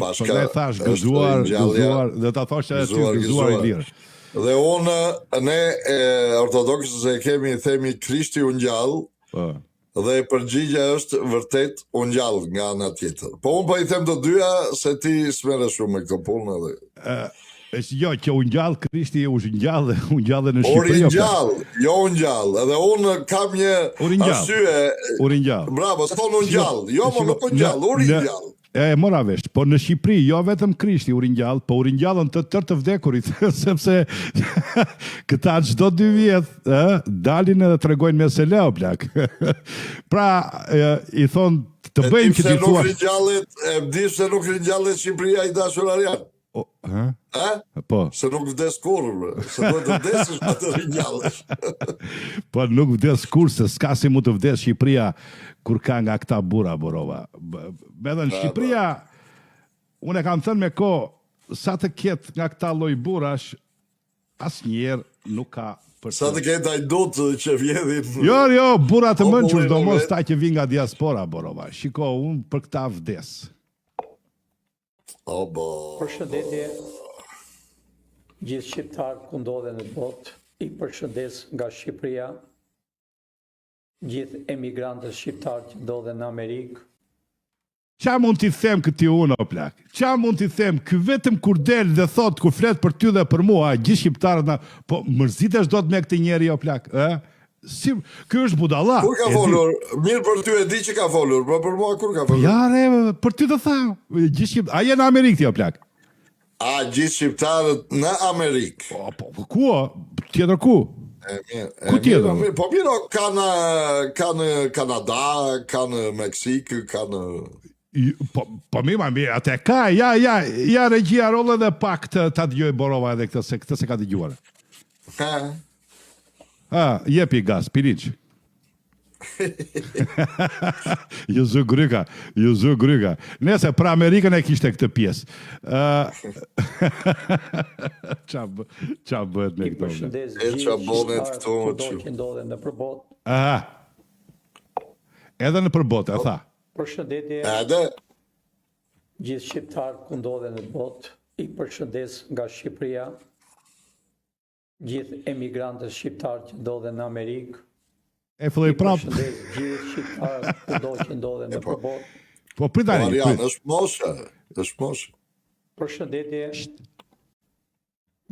Bashka thash gëzuar, dhe ta thosh që ti gëzuar I lirë. Dhe unë, ne ortodoksë e themi Krishti u ngjall, dhe përgjigja është vërtet u ngjall nga ana tjetër. Po unë po I them të dyja se ti s'merre shumë me këtë punë edhe. Jo, që u ngjall Krishti u ngjall në Shqipëri. Jo u ngjall. Edhe unë kam një arsye. U ngjall. Bravo, s'thon u ngjall. Jo, më nuk u ngjall, u ngjall. E mora vesh, po në Shqipëri jo vetëm Krishti u ringjall, po u ringjallën të tërë të vdekurit, sepse këta çdo 2 vjet, dalin edhe tregojnë mesele o plak. Pra, I thon të bëjmë që ti thua. E di se nuk ringjallet Shqipëria I dashur Arjan. Po. Se nuk vdes kurrë, se do të vdesësh pa të ringjallesh. Po nuk vdes kurrë, se s'ka si mu të vdes Shqipëria kur ka nga këta burra borova. Edhe në Shqipëria, unë e kam thënë me sa të ketë nga këta lloj burrash, asnjëherë nuk ka për sa të ketë ajdut që vjedhin. Jo, burra të mençur, domos ta që vinë nga diaspora borova. Shiko, unë për këta vdes. Përshëndetje gjithë shqiptarë ku ndodhen në botë, I përshëndes nga Shqipëria, gjithë emigrantës shqiptarë që ndodhen në Amerikë. Qa mund t'i them këti unë o plak? Qa mund t'i them? Ky vetëm kur del dhe thot, kur flet për ty dhe për mua, gjithë shqiptarët, po mërzitesh do të me këti njeri o plak, Ky është budalla. Kur ka folur? Mirë për ty e di që ka folur, po për mua kur ka folur? Ja, re, për ty të tham. A je në Amerikë ti o plak? A gjithë shqiptarët në Amerikë? Po, ku o? Tjetër ku? Ku tjetër? Po miro, ka në Kanada, ka në Meksikë, ka në... Po mirë, atë ka, ja regjia rolle dhe pak të dëgjoj Borova edhe këtë se ka dëgjuar. Jepi gaz, piriq. Ju zë gryka. Nese, pra Amerikën e kishte këtë pjesë. Qa bëhet me këto? Qa bëhet këto? Që ndodhen në përbot. Edhe në përbot, e tha. Përshëndetje. Edhe? Gjithë shqiptarë ku ndodhen në botë, I përshëndes nga Shqipëria, gjithë emigrantës shqiptarë që ndodhen në Amerikë. E filloi prapë. Përshëndes gjithë shqiptarë kudo që ndodhen në përbot. Po pritani. Marian, është mosha. Përshëndetje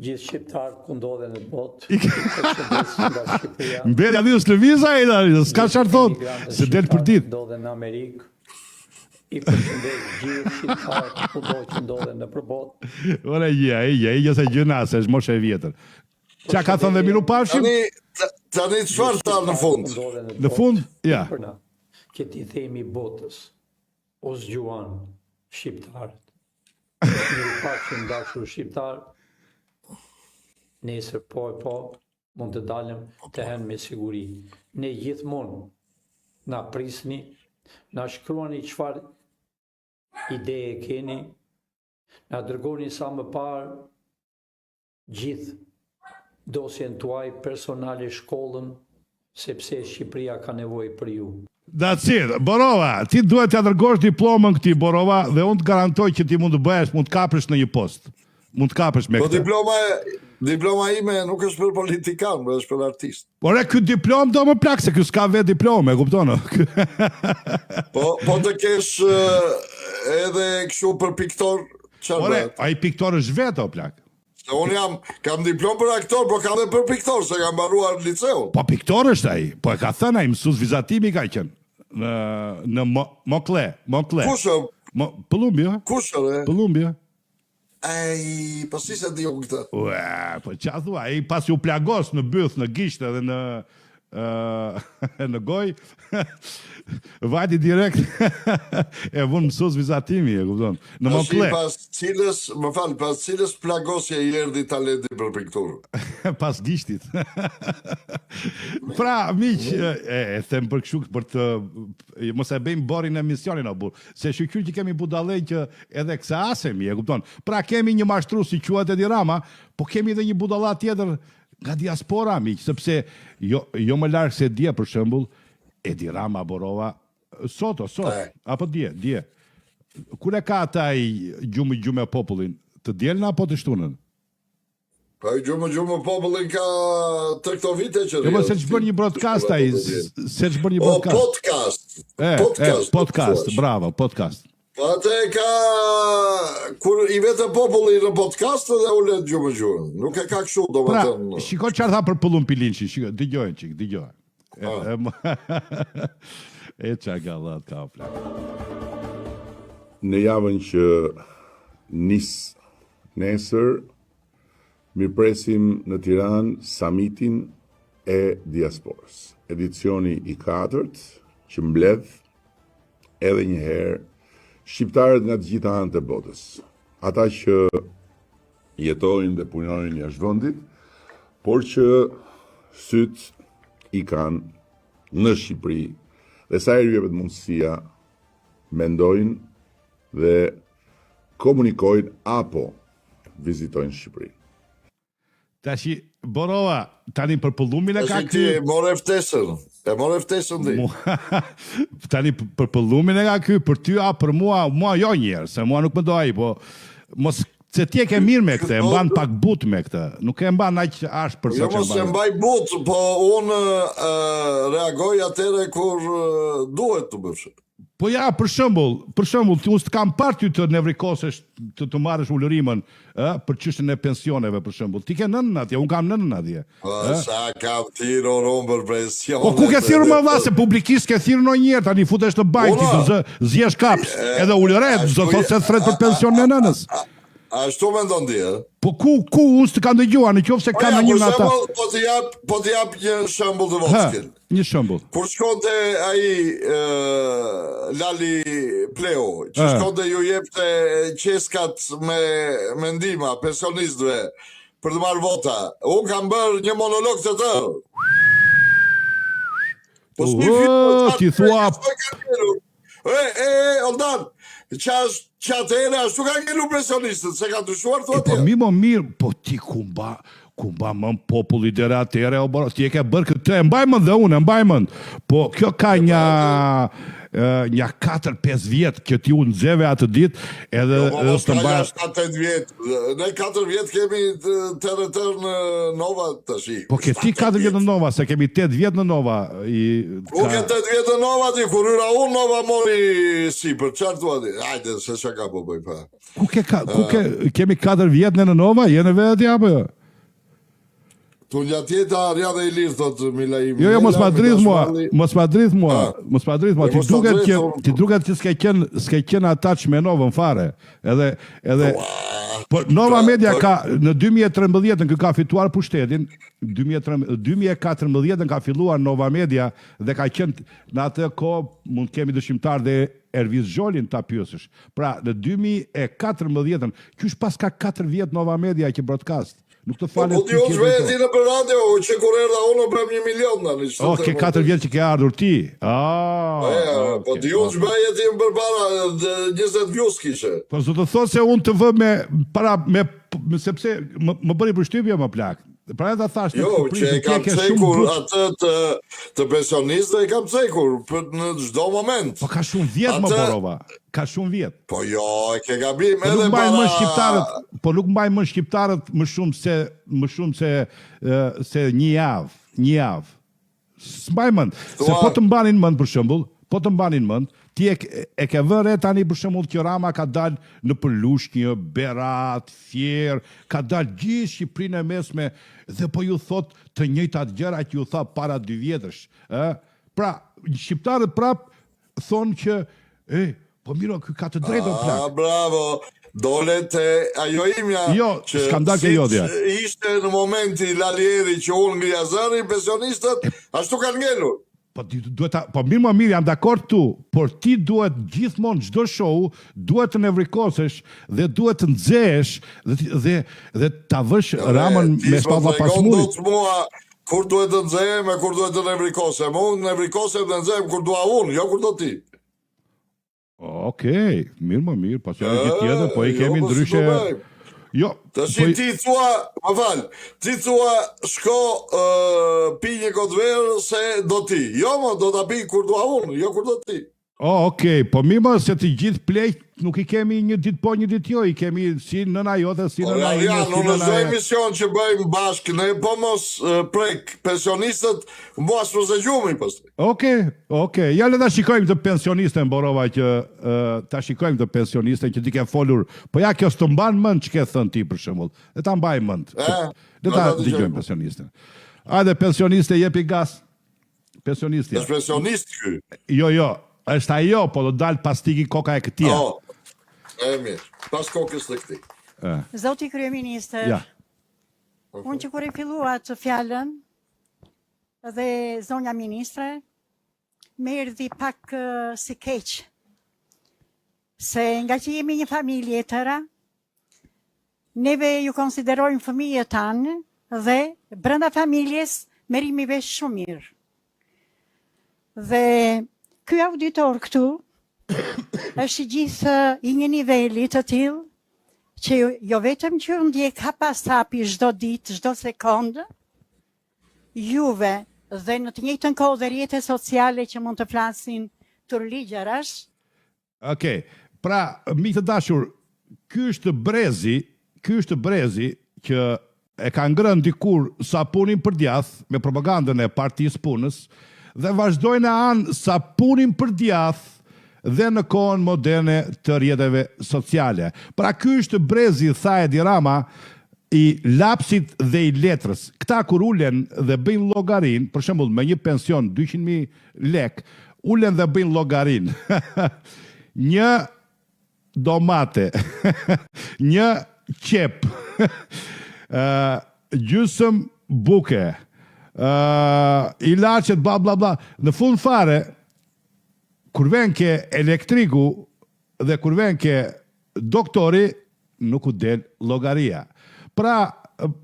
gjithë shqiptarë ku ndodhen në botë. Përshëndes nga Shqipëria. Mberi aty us lëviza ai, s'ka çfarë thot, se del për ditë. Ndodhen në Amerikë. I përshëndes gjithë shqiptarë kudo që ndodhen në përbot. Ora je se gjënase, është mosha e vjetër. Qa ka thënë dhe miru pafshim? Tani çfarë tha në fund? Në fund, ja. Që ti themi botës, o zgjuan shqiptarët. Miru pafshim dashur shqiptarë, nesër po, mund të dalëm të henë me siguri. Ne gjithmonë na prisni, na shkruani çfarë ide e keni, na dërgoni sa më parë gjithë dosjen tuaj personale shkollën, sepse Shqipëria ka nevojë për ju. That's it. Borova, ti duhet t'ja dërgosh diplomën këtij Borova dhe unë të garantoj që ti mund të bëhesh, mund të kapësh në një post. Mund të kapësh me këtë. Po diploma ime nuk është për politikan, është për artist. Por ky diplom do më plak se ky s'ka vetë diplome, e kupton? Po të kesh edhe kështu për piktor, çfarë? Ore, ai piktor është vetë o plak. Se unë kam diplom për aktor, po kam dhe për piktor, se kam mbaruar liceun. Po piktor është ai, po e ka thënë ai, mësues vizatimi ka qenë në Mokle. Kush? Pëllumbja. Kush është? Pëllumbja. Ai, po si se di unë këtë? Ue, po qa thua, ai pas ju plagos në byth, në gisht edhe në goj, vajti direkt e vun mësues vizatimi, e kupton. Në Mokle. Pas cilës plagosje I erdhi talenti për pikturë? Pas gishtit. Pra, miq, e them për kështu për të mos e bëjmë borin në emisionin o burr, se shqyr që kemi budallë që edhe kësa asemi, e kupton. Pra kemi një mashtrues si quhet Edi Rama, po kemi edhe një budalla tjetër nga diaspora, miq, sepse jo më larg se dje për shembull Edi Rama Borova sot, apo dje. kur e ka ata i gjumë e popullin, të dielën apo të shtunën? Pa i gjumë popullin ka të këto vite që Jo, se që bërë një broadcast ai, se që bërë një broadcast. Podcast, bravo, podcast. Pa te ka, kur i vete populli në podcast dhe u letë gjumë. Nuk e ka kështu, do më thënë. Pra, shiko qarë tha për pëllun Pilinçi, shiko, dëgjojnë qik, dëgjojnë. E qa ka dhat ka plak. Në javën që nesër, mirëpresim në Tiranë samitin e diasporës. Edicioni i 4 që mbledh edhe një herë shqiptarët nga të gjitha anët e botës. Ata që jetojnë dhe punojnë jashtë vendit, por që syt i kanë në Shqipëri dhe sa herë jepet mundësia mendojnë dhe komunikojnë apo vizitojnë Shqipërinë. Tashi, Borova, tani për pëllumin e ka ky. Tashi ti more ftesën. E more ftesën ti. Tani për pëllumin e ka ky, për ty a për mua jo njerë, se mua nuk më do ai, po mos se ti e ke mirë me këtë, e mban pak but me këtë. Nuk e mban aq ashtë për sa që mban. Jo mos e mbaj but, po unë reagoj atëre kur duhet të bësh. Po ja, për shembull, unë të kam parë ty të nevrikosesh të marrësh ulërimën, për çështjen e pensioneve për shembull. Ti ke nënën atje, unë kam nënën atje. Sa kam thirrur unë për pension. Po ku ke thirrur më vase publikisht ke thirrur ndonjëherë tani futesh në bank ti të zjesh kaps, edhe ulëret, do thotë se thret për pensionin e nënës. Ashtu mendon ti, ë? Po ku unë s'të kam dëgjuar, nëse ka në një nga ata. Po të jap një shembull të vogël. Një shembull. Kur shkonte ai Lali Pleo, që shkonte ju jepte qeskat me ndihma pensionistëve për të marrë vota. Unë kam bërë një monolog të tërë. Po ti thua Oldan, që atëhere ashtu ka ngelu pensionistët, se ka dyshuar thua tja. Po mirë, po ti kumba më populli dere atëhere, ti e ke bërë këtë, e mbajmën dhe unë, po kjo ka një 4-5 vjetë që ti unë nxeve atë ditë, edhe të mbajë... 7-8 vjetë, ne 4 vjetë kemi të në Nova të shi. Po ke ti 4 vjetë në Nova, se kemi 8 vjetë në Nova. Ku ke 8 vjetë në Nova, ti kur yra unë Nova mori si, për qartë tua ti. Ajde, se shaka po bëj pa. Kemi 4 vjetë në Nova, jene vetë ja për? Tu një tjeta arja dhe i lirë, thotë Mila i... Jo, mos ma dridh mua, ti duket që s'ke qenë attach me Novën fare, edhe... Po, Nova Media ka, në 2013 ka fituar pushtetin, 2014 ka filluar Nova Media dhe ka qenë në atë ko, mund kemi dëshimtar dhe Erviz Xholin ta pyesësh. Pra, në 2014, kysh pas ka 4 vjet Nova Media që broadcast. Nuk të falet po ti unë shveti në për radio, që kur erda unë bëm 1 milion në një. Ke 4 vjetë që ke ardhur ti. Po ti unë shveti në për para 20 vjus kishe. Po zë të thotë se unë të vë sepse më bëri për shtypje më plak. Pra edhe thash jo, që e kam cekur atë të pensioniste, e kam cekur në çdo moment. Po ka shumë vjet më Borova. Ka shumë vjet. Po jo, e ke gabim edhe Po nuk mbajnë më shqiptarët më shumë se një javë. S'mbaj mend. Se po të mbanin mend për shembull, ti e ke vënë tani për shembull që Rama ka dalë në Përlushkë, Berat, Fier, ka dalë gjithë Shqipërinë e mesme dhe po ju thot të njëjtat gjëra që ju tha para 2 vjetësh, Pra, shqiptarët prap thonë që po miro, ky ka të drejtë o plak. Bravo. Dole të ajo imja që ishte në momenti Lalieri që unë ngrija zëri, pensionistët, ashtu kanë ngelur. Po mirë jam dakord tu, por ti duhet gjithmonë çdo show duhet të nevrikosesh dhe duhet të nxehesh dhe ta vësh Ramën me spalla pas murit. Kur duhet të nxehem e kur duhet të nevrikosem. Unë nevrikosem dhe nxehem kur dua unë, jo kur do ti. Okej, mirë, pas janë gjithë tjetër, po i kemi ndryshe... Jo, të shi ti thua, më falë, ti thua shko pi një kotë verë se do ti. Jo, do ta pi kur dua unë, jo kur do ti. Okej, po mirë se të gjithë pleqt nuk i kemi një ditë po një ditë jo, i kemi si nëna jote, si nëna ime, si Unë nëna çdo e... emision që bëjmë bashkë, ne po mos prek pensionistët, mos mos e gjumi pastaj. Okej, ja le ta shikojmë të pensionistën Borova që ta shikojmë të pensionistën që ti ke folur, po ja kjo s'të mban mend ç'ke thënë ti për shembull. Le ta mbaj mend. Le ta dëgjojmë pensionistën. Hajde pensioniste jepi gas. Pensionistja. Është pensionist ky. Jo, është ajo, po do dalë pas tiki koka e këtia. E mirë, pas kokës të këtij. Zoti kryeministër, Ja. unë që kur e fillua të fjalën dhe zonja ministre, më erdhi pak si keq. Se nga që jemi një familje e tëra, neve ju konsiderojmë fëmijët tanë dhe brenda familjes merrimi vesh shumë mirë. Dhe ky auditor këtu është i gjithë i një niveli të tillë që jo vetëm që unë ndjek hapasapi çdo ditë, çdo sekondë, juve dhe në të njëjtën kohë dhe rrjetet sociale që mund të flasin turligjërash. Okej, pra, miq të dashur, ky është brezi që e ka ngrënë dikur sapunin për djath me propagandën e Partisë Punës dhe vazhdojnë anë sapunin për djath dhe në kohën moderne të rrjeteve sociale. Pra ky është brezi, tha Edi Rama, i lapsit dhe i letrës. Këta kur ulen dhe bëjnë llogarin, për shembull me një pension 200.000 lek, ulen dhe bëjnë llogarin. Një domate, një qep, gjysëm buke, ilaçet bla bla bla. Në fund fare, kur vjen ke elektriku dhe kur vjen ke doktori, nuk u del llogaria. Pra,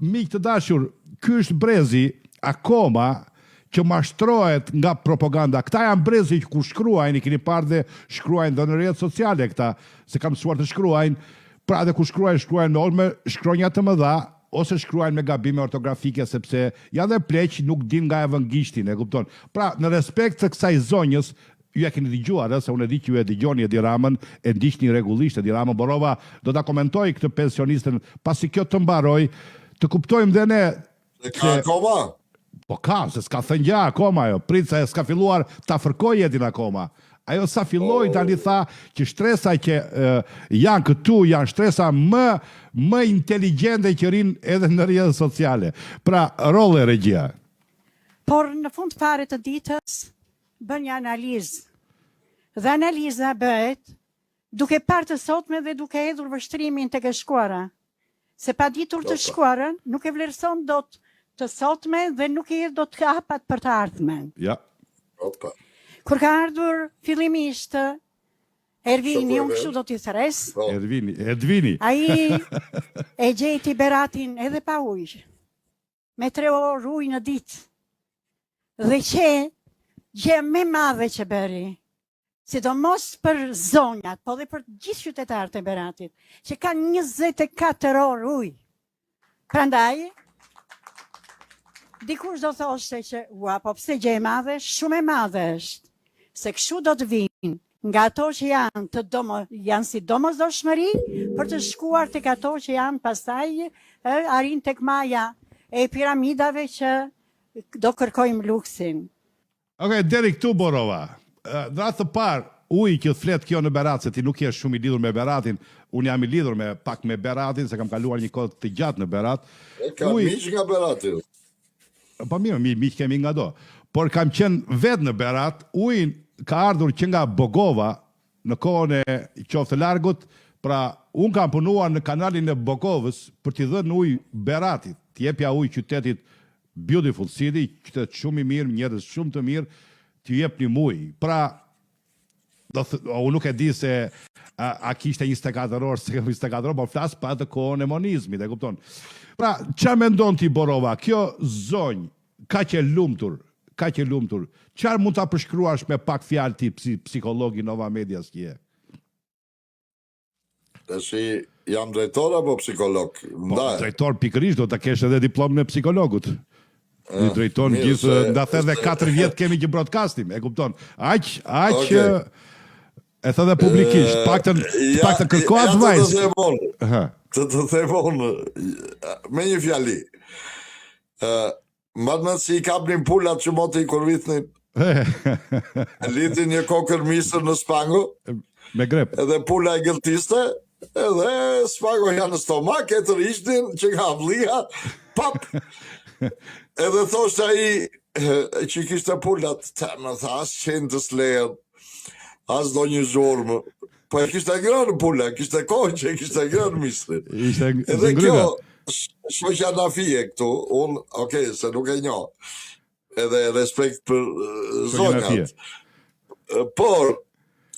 miq të dashur, ky është brezi akoma që mashtrohet nga propaganda. Këta janë brezi që kur shkruajnë, i keni parë dhe shkruajnë dhe në rrjetet sociale këta, se kam mësuar të shkruajnë, pra dhe kur shkruajnë me shkronja të mëdha, ose shkruajnë me gabime ortografike, sepse janë dhe pleq nuk din nga e vëngjishtin, e kupton. Pra, në respekt të kësaj zonjës, ju e keni dëgjuar, se unë e di që ju e dëgjoni Edi Ramën, e ndiqni rregullisht Edi Ramën. Borova do ta komentoj këtë pensionistën, pasi kjo të mbaroj, të kuptojmë dhe ne Ka akoma? Po ka, se s'ka thënë gjë akoma ajo. Prit se s'ka filluar ta fërkoj Edin akoma. Ajo sa filloi tani tha që shtresa që janë këtu janë shtresa më inteligjente që rinë edhe në rrjetet sociale. Pra, rolle regjia. Por në fund fare të ditës bën një analizë. Dhe analiza bëhet duke parë të sotme dhe duke hedhur vështrimin tek e shkuara. Se pa ditur të shkuarën, nuk e vlerëson dot të sotme dhe nuk e do të hapat për të ardhmen. Ja. Opa. Kur ka ardhur fillimisht Ervini, unë kështu do t'i thres, Edvini. ai e gjeti Beratin edhe pa ujë, me 3 orë ujë në ditë, dhe që gjë me madhe që bëri, sidomos për zonjat, po dhe për gjithë qytetarët e Beratit, që kanë 24 orë ujë. Prandaj, dikush do thoshte që, po pse gjë e madhe, shumë e madhe është, se kështu do të vinë nga ato që janë si domosdoshmëri për të shkuar tek ato që janë pastaj arrin tek maja e piramidave që do kërkojmë luksin. Okej, deri këtu Borova. Në atë të parë, uji që flet kjo në Berat, se ti nuk je shumë i lidhur me Beratin, unë jam i lidhur pak me Beratin, se kam kaluar një kohë të gjatë në Berat. Ka miq nga Berati. Po mirë, miq kemi nga do. Por kam qenë vetë në Berat, ujin ka ardhur që nga Bogova, në kohën e qoftë largut, pra unë kam punuar në kanalin e Bogovës për t'i dhënë ujë Beratit, t'jepja ujë qytetit Beautiful City, qytet shumë i mirë, njerëz shumë të mirë, t'ju jep një ujë. Pra, unë nuk e di se a kishte 24 orë, se 24 orë, por flas pa të kohën e monizmit, e kupton. Pra, ç'a mendon ti Borova? Kjo zonjë kaq e lumtur, çfarë mund ta përshkruash me pak fjalë ti psikologi Nova Medias që je? Tashi jam drejtor apo psikolog? Drejtor pikërisht, do ta kesh edhe diplomën e psikologit. Një drejton gjithë, nda the dhe 4 vjet kemi që broadcastim, e kupton? Aq E thë dhe publikisht, paktën kërkohat vajzë. Të them unë, me një fjali. Madë si I kapnin pullat që moti I kurvithnin, litin një kokër misër në spango, me grep. Edhe pulla e gëltiste, edhe spango janë në stomak, e të rishtin që ka vlia, pap. Edhe thosht ai që kishte pullat, ta më tha, as qendës lejen, as do një zhurmë. Po e kishte ngrënë pulla, kishte konqe, kishte ngrënë misrin. Edhe kjo, shoqja na fije këtu, unë, okej, se nuk e njoh. Edhe respekt për zonjat. Por,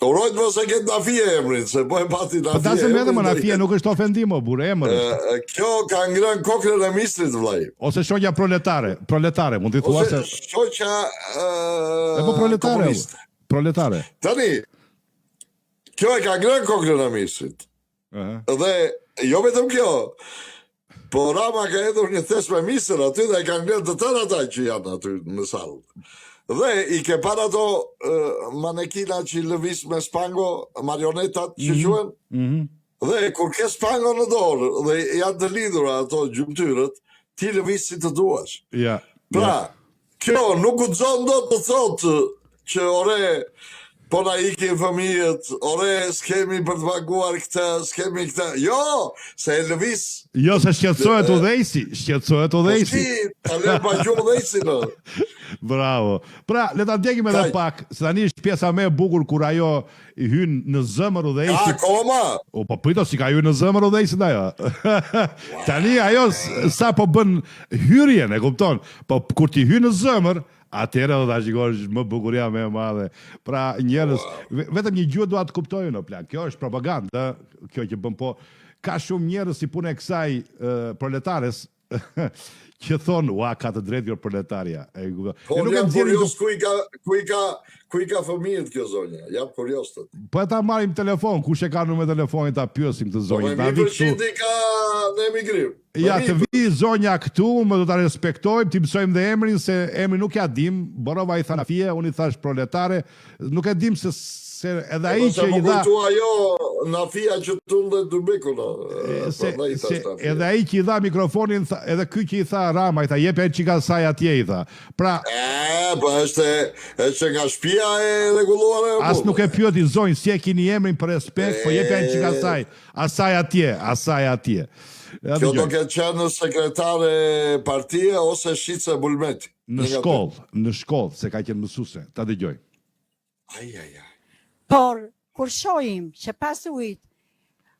urojt mos e ketë na fije emrin, se po e pati na fije. Po dasëm edhe më na fije, nuk është ofendim, o burë, emër. Kjo ka ngrënë kokrën e misrit, vllai. Ose shoqja proletare, mund t'i thua se... Ose shoqja komuniste. Proletare. Tani, kjo e ka ngrënë kokrën e misrit. Dhe, jo vetëm kjo, po Rama ka hedhur një thes me misër aty dhe ka ngrënë të tërë ata që janë aty në salë. Dhe I ke para ato manekina që lëvis me spango, marionetat që quhen, dhe kur ke spango në dorë dhe janë të lidhura ato gjymtyrët, ti lëvis si të duash. Pra, kjo nuk guxon dot të thotë që ore, po na ikin fëmijët, ore, s'kemi për të paguar këtë, s'kemi këtë. Jo, se e lëvis. Jo, se shqetësohet udhëheqësi, Si, ta lë pa gjuhë udhëheqësi në. Bravo. Pra, le ta ndjekim edhe pak, se tani është pjesa më e bukur kur ajo I hyn në zëmër udhëheqësit. Akoma. O, po pito si ka hyrë në zëmër udhëheqësit ajo. Tani ajo sa po bën hyrjen, e kupton? Po kur ti hyn në zëmër, atëherë do ta shikosh më bukuria më e madhe. Pra njerëz, vetëm një gjuhë dua të kuptojnë në plan. Kjo është propagandë, kjo që bën po. Ka shumë njerëz si punë e kësaj proletares që thonë, ua, ka të drejtë kjo proletaria. Po jam kurios ku I ka fëmijët kjo zonja. Jam kurios të. Po ta marrim telefon, kush e ka numrin e telefonit ta pyesim të zonjën. Po me 1% I ka në emigrim. Ja, të vi zonja këtu, më do ta respektojmë, ti mësojmë dhe emrin, se emrin nuk ja dim, Borova I tha Nafie, unë I thash proletare, nuk e dim se edhe ai që I dha... ajo Nafia që tunde Dubekun. Edhe ai që I dha mikrofonin, edhe ky që I tha Rama, I tha, jep e qika saj atje, I tha. Pra... po është nga shtëpia e regulluar e... As nuk e pyeti zonjë, si e kini emrin për respekt, po jep e qika saj, asaj atje. Kjo do ke qenë sekretare partije ose Shice Bulmeti? Në shkollë, se ka qenë mësuese, ta dëgjoj. Por, kur shohim që pas ujit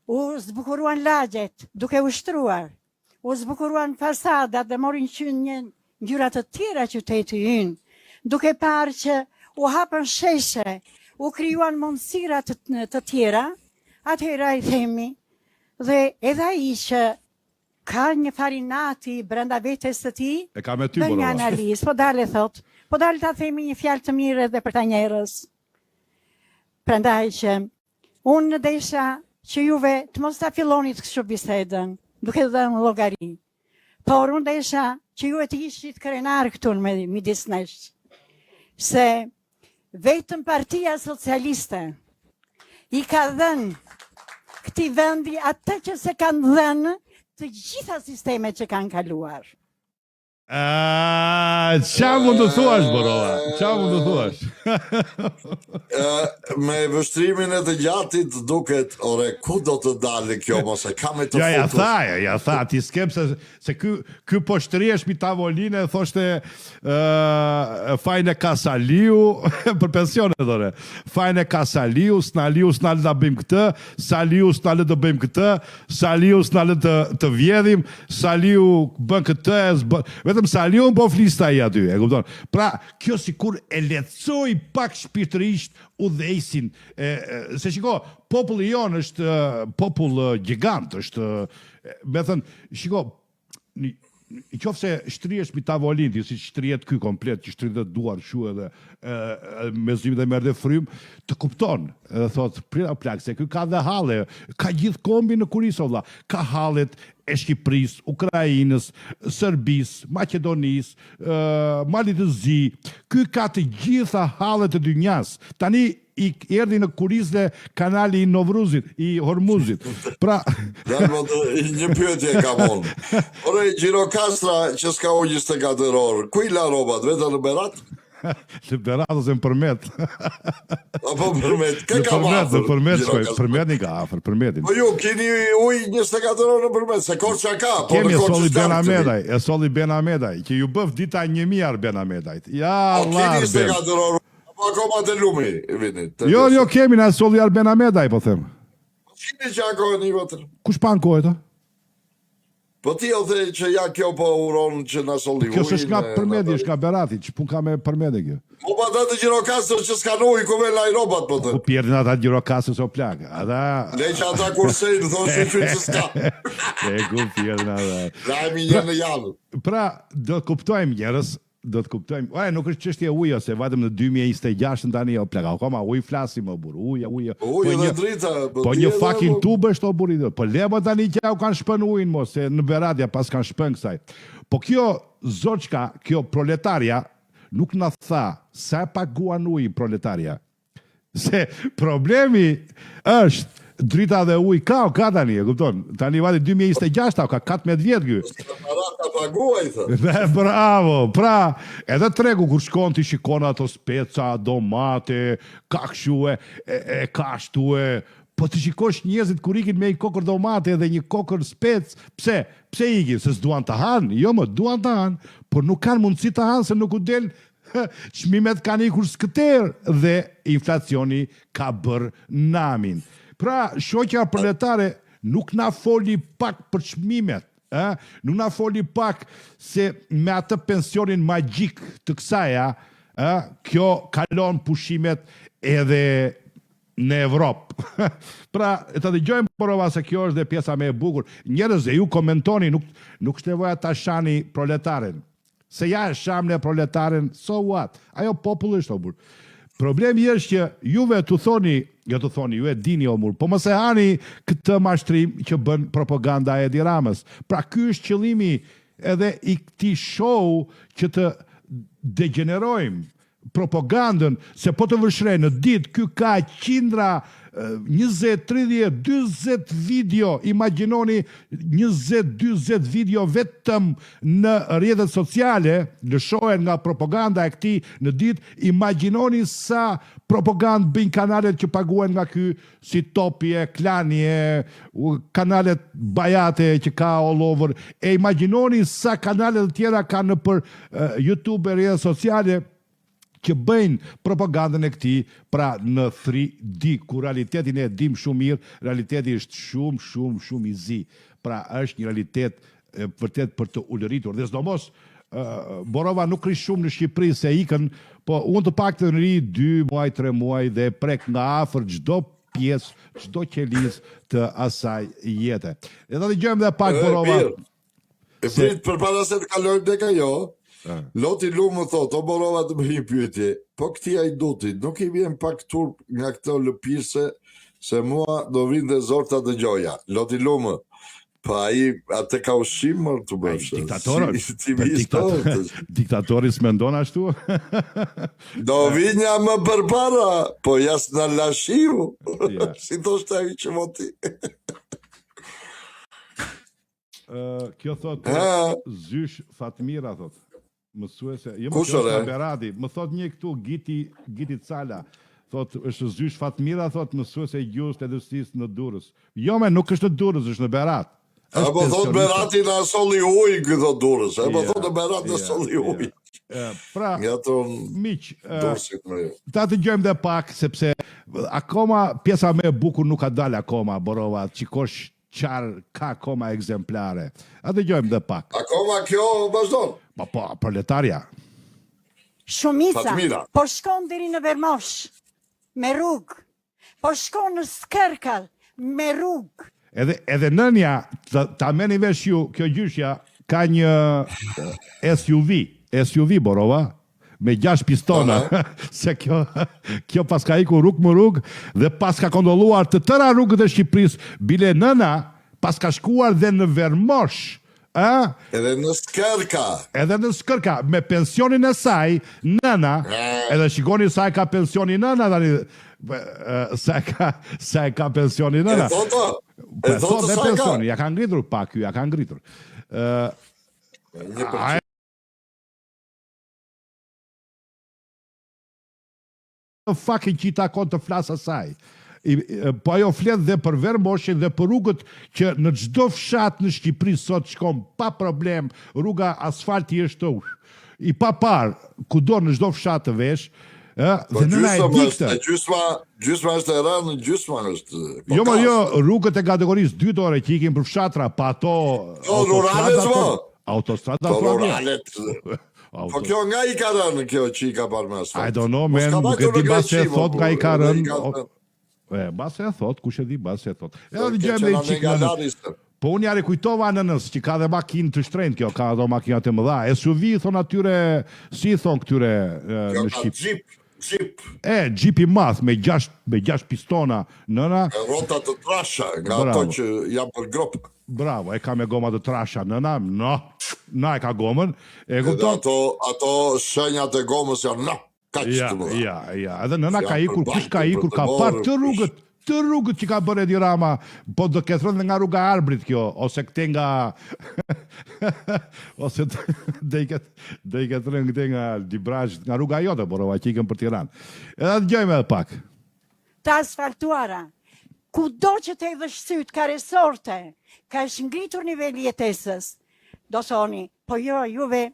u zbukuruan lagjet duke ushtruar, u zbukuruan fasadat dhe morin që një ngjyra të tjera qyteti ynë, duke parë që u hapën sheshe, u krijuan mundësira të tjera, atëherë I themi, dhe edhe ai që ka një farinati brenda vetes të tij, dhe një analizë, po dalë ta themi një fjalë të mirë edhe për ta njerëz. Prandaj që unë desha që juve të mos ta fillonit kështu bisedën, duke dhënë llogari. Por unë desha që juve të ishit krenar këtu midis nesh. Se vetëm Partia Socialiste I ka dhënë këtij vendi atë që se kanë dhënë të gjitha sistemet që kanë kaluar. Qa mund të thuash, Borova? Qa mund të thuash? Me vështrimin e të gjatit duket, ore, ku do të dalë kjo, mos e kam e të futur? Ja tha, ti s'kem se ky po shtriesh mi tavoline, thoshte fajnë e Kasaliu, për pensionet, ore, fajnë e Kasaliu, s'naliu s'nalë të bëjmë këtë, Saliu s'nalë të bëjmë këtë, Saliu s'nalë të vjedhim, Saliu bën këtë, vetëm Saliu po flista I aty, e kupton? Pra, kjo sikur e lehtësoi pak shpirtërisht udhëheqësin, se shiko, populli jon është popull gjigant, është, me thënë, shiko, I qofse shtrihesh mbi tavolinë, si shtrihet ky komplet, që shtrihet duar shu edhe me zymë dhe merr dhe frym, të kupton. Edhe thot, prita plak, se ky ka dhe halle, ka gjithë kombi në kurisë valla. Ka hallet e Shqipërisë, Ukrainës, Serbisë, Maqedonisë, Malit të Zi. Ky ka të gjitha hallet e dynjas. Tani i erdhi në kurizë kanali i Novruzit, i Hormuzit. Pra, një pyetje kam unë. Ore, Gjirokastra që s'ka u 24 orë, ku i la robat, vetëm në Berat? Në Berat ose në Përmet. Apo Përmet, kë ka afër? Përmet një ka afër, Përmetin. Po ju, keni ujë 24 orë në Përmet, se Korça ka, po Kemi në e solli Korçë Ben s'ka. Ahmedaj, e solli Ben Ahmedaj, që ju bëf dita 1000 Ben Ahmedajt. Ja, Po keni Allah, 24 orë, apo akoma të lumi, vini. Jo, kemi na solli Ben Ahmedaj, po them. Keni që akohen një vëtër? Kush pa ankohet, a? Po ti o the që ja kjo po uron që na solli ujë. Kjo s'është nga Përmedi, është nga Berati, që pun ka me Përmedi kjo. Po pa të Gjirokastër që s'ka ujë, ku me laj robat, po të. Po pjerdin ata Gjirokastës o plak. Ata... Le që ata kursejnë, thonë që që s'ka. E ku pjerdin ata. Lajmi një në janë. Pra, do të kuptojmë njerës, nuk është çështje ujë, se vetëm në 2026 tani o plak, akoma ujë flasim o burr, ujë. Ujë dhe drita. Po një fucking tubë është o burri. Po lema tani që u kanë shpën ujin mos, se në Beratja pas kanë shpën kësaj. Po kjo zoçka, kjo proletarja, nuk na tha sa paguan ujin proletarja. Se problemi është drita dhe ujë ka tani, e kupton? Tani vati 2026 ka 14 vjet ky. Parata paguaj, thë. Bravo, pra, edhe tregu kur shkon ti shikon ato speca, domate, kakshue, e kashtue, po ti shikosh njerëzit kur ikin me një kokër domate dhe një kokër spec, pse ikin? Se s'duan të hanë? Jo më, duan të hanë, por nuk kanë mundësi të hanë se nuk u del çmimet kanë ikur skëter dhe inflacioni ka bërë namin. Pra, shoqja proletare nuk na foli pak për çmimet, nuk na foli pak se me atë pensionin magjik të kësaja, kjo kalon pushimet edhe në Evropë. Pra, të dëgjojmë porova se kjo është dhe pjesa me e bukur. Njerëz e ju komentoni, nuk është nevoja ta shani proletaren. Se ja e sham në proletaren, so what? Ajo popull është o burr. Problemi është që juve të thoni, ju e dini o mur, po mos e hani këtë mashtrim që bën propaganda e Edi Ramës. Pra ky është qëllimi edhe i këtij show që të degenerojmë propagandën, se po të vëshrej në ditë ky ka qindra 20, 30, 40 video, imagjinoni 20, 40 video vetëm në rrjetet sociale, lëshohen nga propaganda e këtij në ditë, imagjinoni sa propagandë bëjnë kanalet që paguhen nga ky, si Topje, Klanje, kanalet bajate që ka all over, e imagjinoni sa kanalet të tjera ka në për YouTube e rrjetet sociale që bëjnë propagandën e këtij, pra në 3D, ku realitetin e dim shumë mirë, realiteti është shumë i zi. Pra është një realitet vërtet për të ulëritur. Dhe sidomos Borova nuk ri shumë në Shqipëri se ikën, po unë të paktën ri 2 muaj, 3 muaj dhe prek nga afër çdo pjesë, çdo qeliz të asaj jete. E ta dëgjojmë dhe pak Borova. E prit përpara se të kalojmë tek ajo. Loti Lumë thot, o Borova të bëjmë pyetje, po këti ajdutit, nuk i vjen pak turp nga këto lëpirse, se mua do vinte zorta të gjoja. Loti Lumë, pa i atë ka ushim mërë të bërshë. Diktatori s'mendon ashtu? Do vinja më përpara, po jas në lashiu. Si to shtavi që moti. Kjo thot, Zysh Fatmira thot. Mësuese, më thot një këtu Giti Cala, thot është Zysh Fatmira, thot mësuese gjuhës të edukisë në Durrës. Jo me, nuk është në Durrës, është në Berat. Apo thot Berati në solli ujë këto Durrës, apo thot në Berat në solli ujë. Pra, miq, ta të gjojmë dhe pak, sepse akoma pjesa me bukur nuk ka dalë akoma, Borova, qikosh qarë ka akoma ekzemplare. A të gjojmë dhe pak. Akoma kjo vazhdon. Po, proletarja. Shumica, po shkon deri në Vermosh, me rrugë. Po shkon në Skërkall, me rrugë. Edhe nënja, ta meni vesh ju, kjo gjyshja, ka një SUV, Borova, me 6 pistona, se kjo pas ka iku rrugë më rrugë, dhe pas ka kondolluar të tëra rrugët e Shqipërisë, bile nëna, pas ka shkuar dhe në Vermosh, Edhe në Skërka. Edhe në Skërka, me pensionin e saj, nëna, edhe shikoni sa e ka pensionin nëna, tani, sa e ka pensionin nëna. E thotë sa e ka. Ja ka ngritur pak, ja ka ngritur. Fakin që i takon të flasë asaj. Po ajo flet dhe për Vermoshin dhe për rrugët që në çdo fshat në Shqipëri sot shkon pa problem, rruga asfalti është i papar, kudo në çdo fshat të vesh, dhe nëna e di këtë. Gjysma është e rënë, gjysma është. Jo, rrugët e kategorisë 2 ore që ikin për fshatra, pa ato autostrada ruralet. Po kjo nga i ka rënë kjo që i ka parë me asfalt? I don't know, man, nuk e di base e thot nga i ka rënë. Base e thot, kush e di base e thot. Edhe dëgjojmë dhe i qikë nënës. Po unë jari kujtova nënës, që ka dhe makinë të shtrenjtë kjo, ka dhe makinat e mëdha. SUV, thonë atyre, si thonë këtyre në Shqipë? Jeep. Jeep i math, me 6 pistona, nëna. Rota të trasha, nga ato që jam për gropë. Bravo, e ka me goma të trasha, nëna, na e ka gomën. Ato shenjat e gomës janë, Ja, edhe nëna ka ikur, kush ka ikur, ka parë të rrugët që ka bërë Edi Rama, po do ketë rënë nga rruga Arbrit kjo, ose këte nga, ose dhe i ketë rënë këte nga Dibraj, nga rruga jote, borova që ikën për Tiranë. Edhe dëgjojmë edhe pak. Të asfaltuara, ku do që të edhe shtyt, ka resorte, ka është ngritur nivelli jetesës, do thoni, po jo, juve,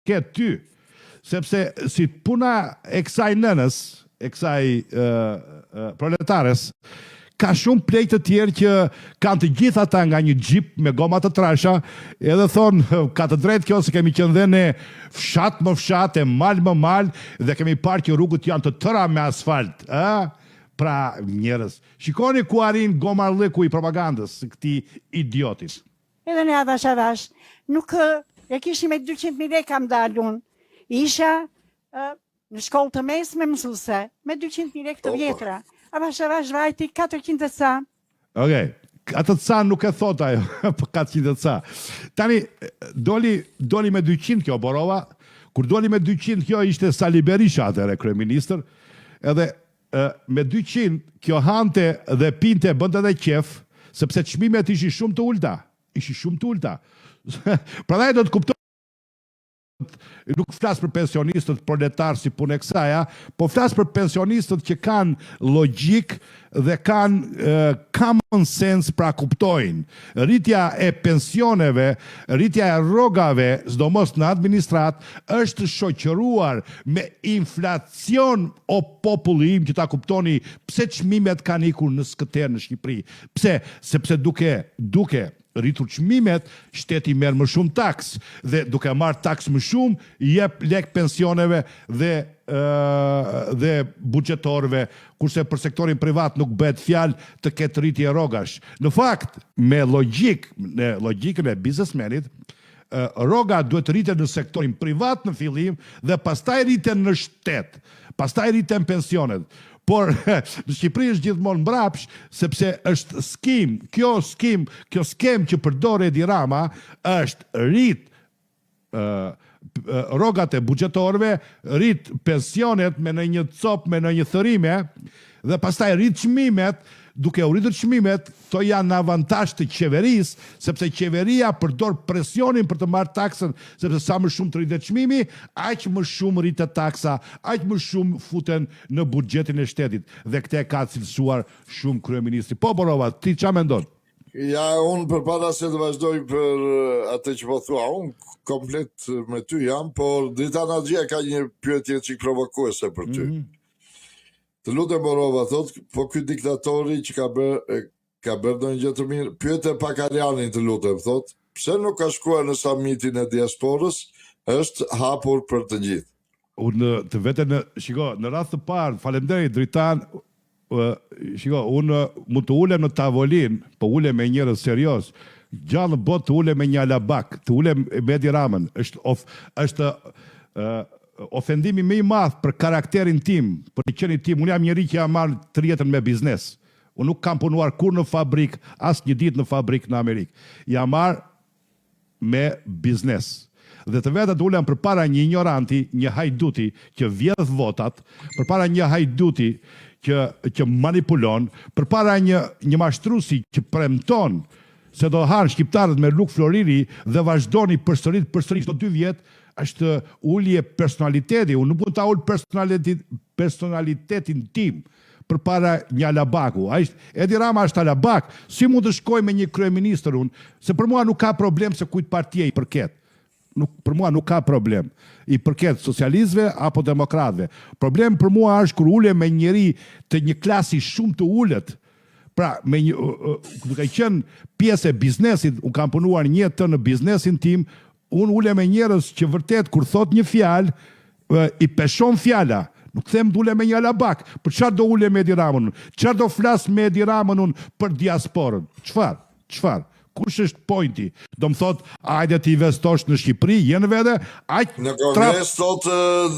këtë ty, sepse si puna e kësaj nënës, e kësaj proletares, ka shumë plejtë të tjerë që kanë të gjitha ta nga një gjip me goma të trasha, edhe thonë, ka të drejtë kjo se kemi qenë dhe ne fshat më fshat, e mal më mal, dhe kemi parë që rrugët janë të tëra me asfalt. Pra njerës, shikoni ku arin goma lëku i propagandës, këti idiotit. Edhe ne avash, nuk... E kishim me 200.000 leka më dalun. Isha në shkollë të mesme mësuse, me 200.000 lekë të vjetra. Avash vajti 400 të ca. Okej, atë të ca nuk e thot ajo, për 400 të ca. Tani, doli me 200 kjo, Borova, kur doli me 200 kjo ishte Sali Berisha atëre, kryeministër, edhe me 200 kjo hante dhe pinte bënte dhe qef, sepse çmimet ishi shumë të ulta. Prandaj do të kuptoj, nuk flas për pensionistët proletar si punë e kësaja, po flas për pensionistët që kanë logjik dhe kanë common sense, pra kuptojnë. Rritja e pensioneve, rritja e rrogave, sidomos në administrat, është shoqëruar me inflacion o popullim, që ta kuptoni pse çmimet kanë ikur në skëter në Shqipëri. Pse? Sepse duke rritur çmimet, shteti merr më shumë taks dhe duke marrë taks më shumë, jep lek pensioneve dhe buxhetorëve, kurse për sektorin privat nuk bëhet fjalë të ketë rritje rrogash. Në fakt, me logjikën e biznesmenit, rroga duhet rritet në sektorin privat në fillim dhe pastaj rriten në shtet, pastaj rriten pensionet. Por në Shqipëri është gjithmonë mbrapsh, sepse është skim, kjo skem që përdor Edi Rama është rrit rrogat e buxhetorëve, rrit pensionet me në një cop, me në një thërime, dhe pastaj rrit çmimet. Duke u rritur çmimet, to janë në avantazh të qeverisë, sepse qeveria përdor presionin për të marrë taksën, sepse sa më shumë të rritet çmimi, aq më shumë rritet taksa, aq më shumë futen në buxhetin e shtetit. Dhe këtë ka cilësuar shumë kryeministri. Po, Borova, ti çfarë mendon? Ja, unë përpara se të vazhdoj për atë që po thua, unë komplet me ty jam, por Dritan Axhia ka një pyetje çik provokuese për ty. Të lutem, Borova, thot, po ky diktatori që ka bërë ndonjë gjë të mirë, pyete Pakarianin, të lutem, thot, pse nuk ka shkuar në samitin e diasporës, është hapur për të gjithë. Unë të vete në rast të parë, faleminderit Dritan, unë mund të ulem në tavolin, po ulem me njerëz serioz, gjallë në botë të ulem me një alabak, të ulem me Edi Ramën, është ofendimi më i madh për karakterin tim, për qenin tim, unë jam njëri që jam marrë të jetën me biznes. Unë nuk kam punuar kur në fabrik, as një ditë në fabrik në Amerikë. Jam marrë me biznes. Dhe të vetat ulem përpara një ignoranti, një hajduti që vjedh votat, përpara një hajduti që manipulon, përpara një mashtrusi që premton se do hanë shqiptarët me Luk Floriri dhe vazhdoni përsërit çdo 2 vjet, është ulje personaliteti. Unë nuk mund ta ul personalitetin tim përpara një alabaku. Edi Rama është alabak. Si mund të shkoj me një kryeministër unë? Se për mua nuk ka problem se kujt partie i përket. Për mua nuk ka problem. I përket socialistëve apo demokratëve. Problem për mua është kur ule me njëri të një klasi shumë të ulët. Pra, duke qenë pjesë e biznesit, unë kam punuar një jetë në biznesin tim, unë ule me njerëz që vërtet kur thot një fjalë, i peshon fjala. Nuk them të ule me një alabak. Për çfarë do ule me Edi Ramën? Çfarë do flas me Edi Ramën për diasporën? Çfarë? Kush është pointi? Do më thot, ajde ti investosh në Shqipëri, jenë vede, në kongres thot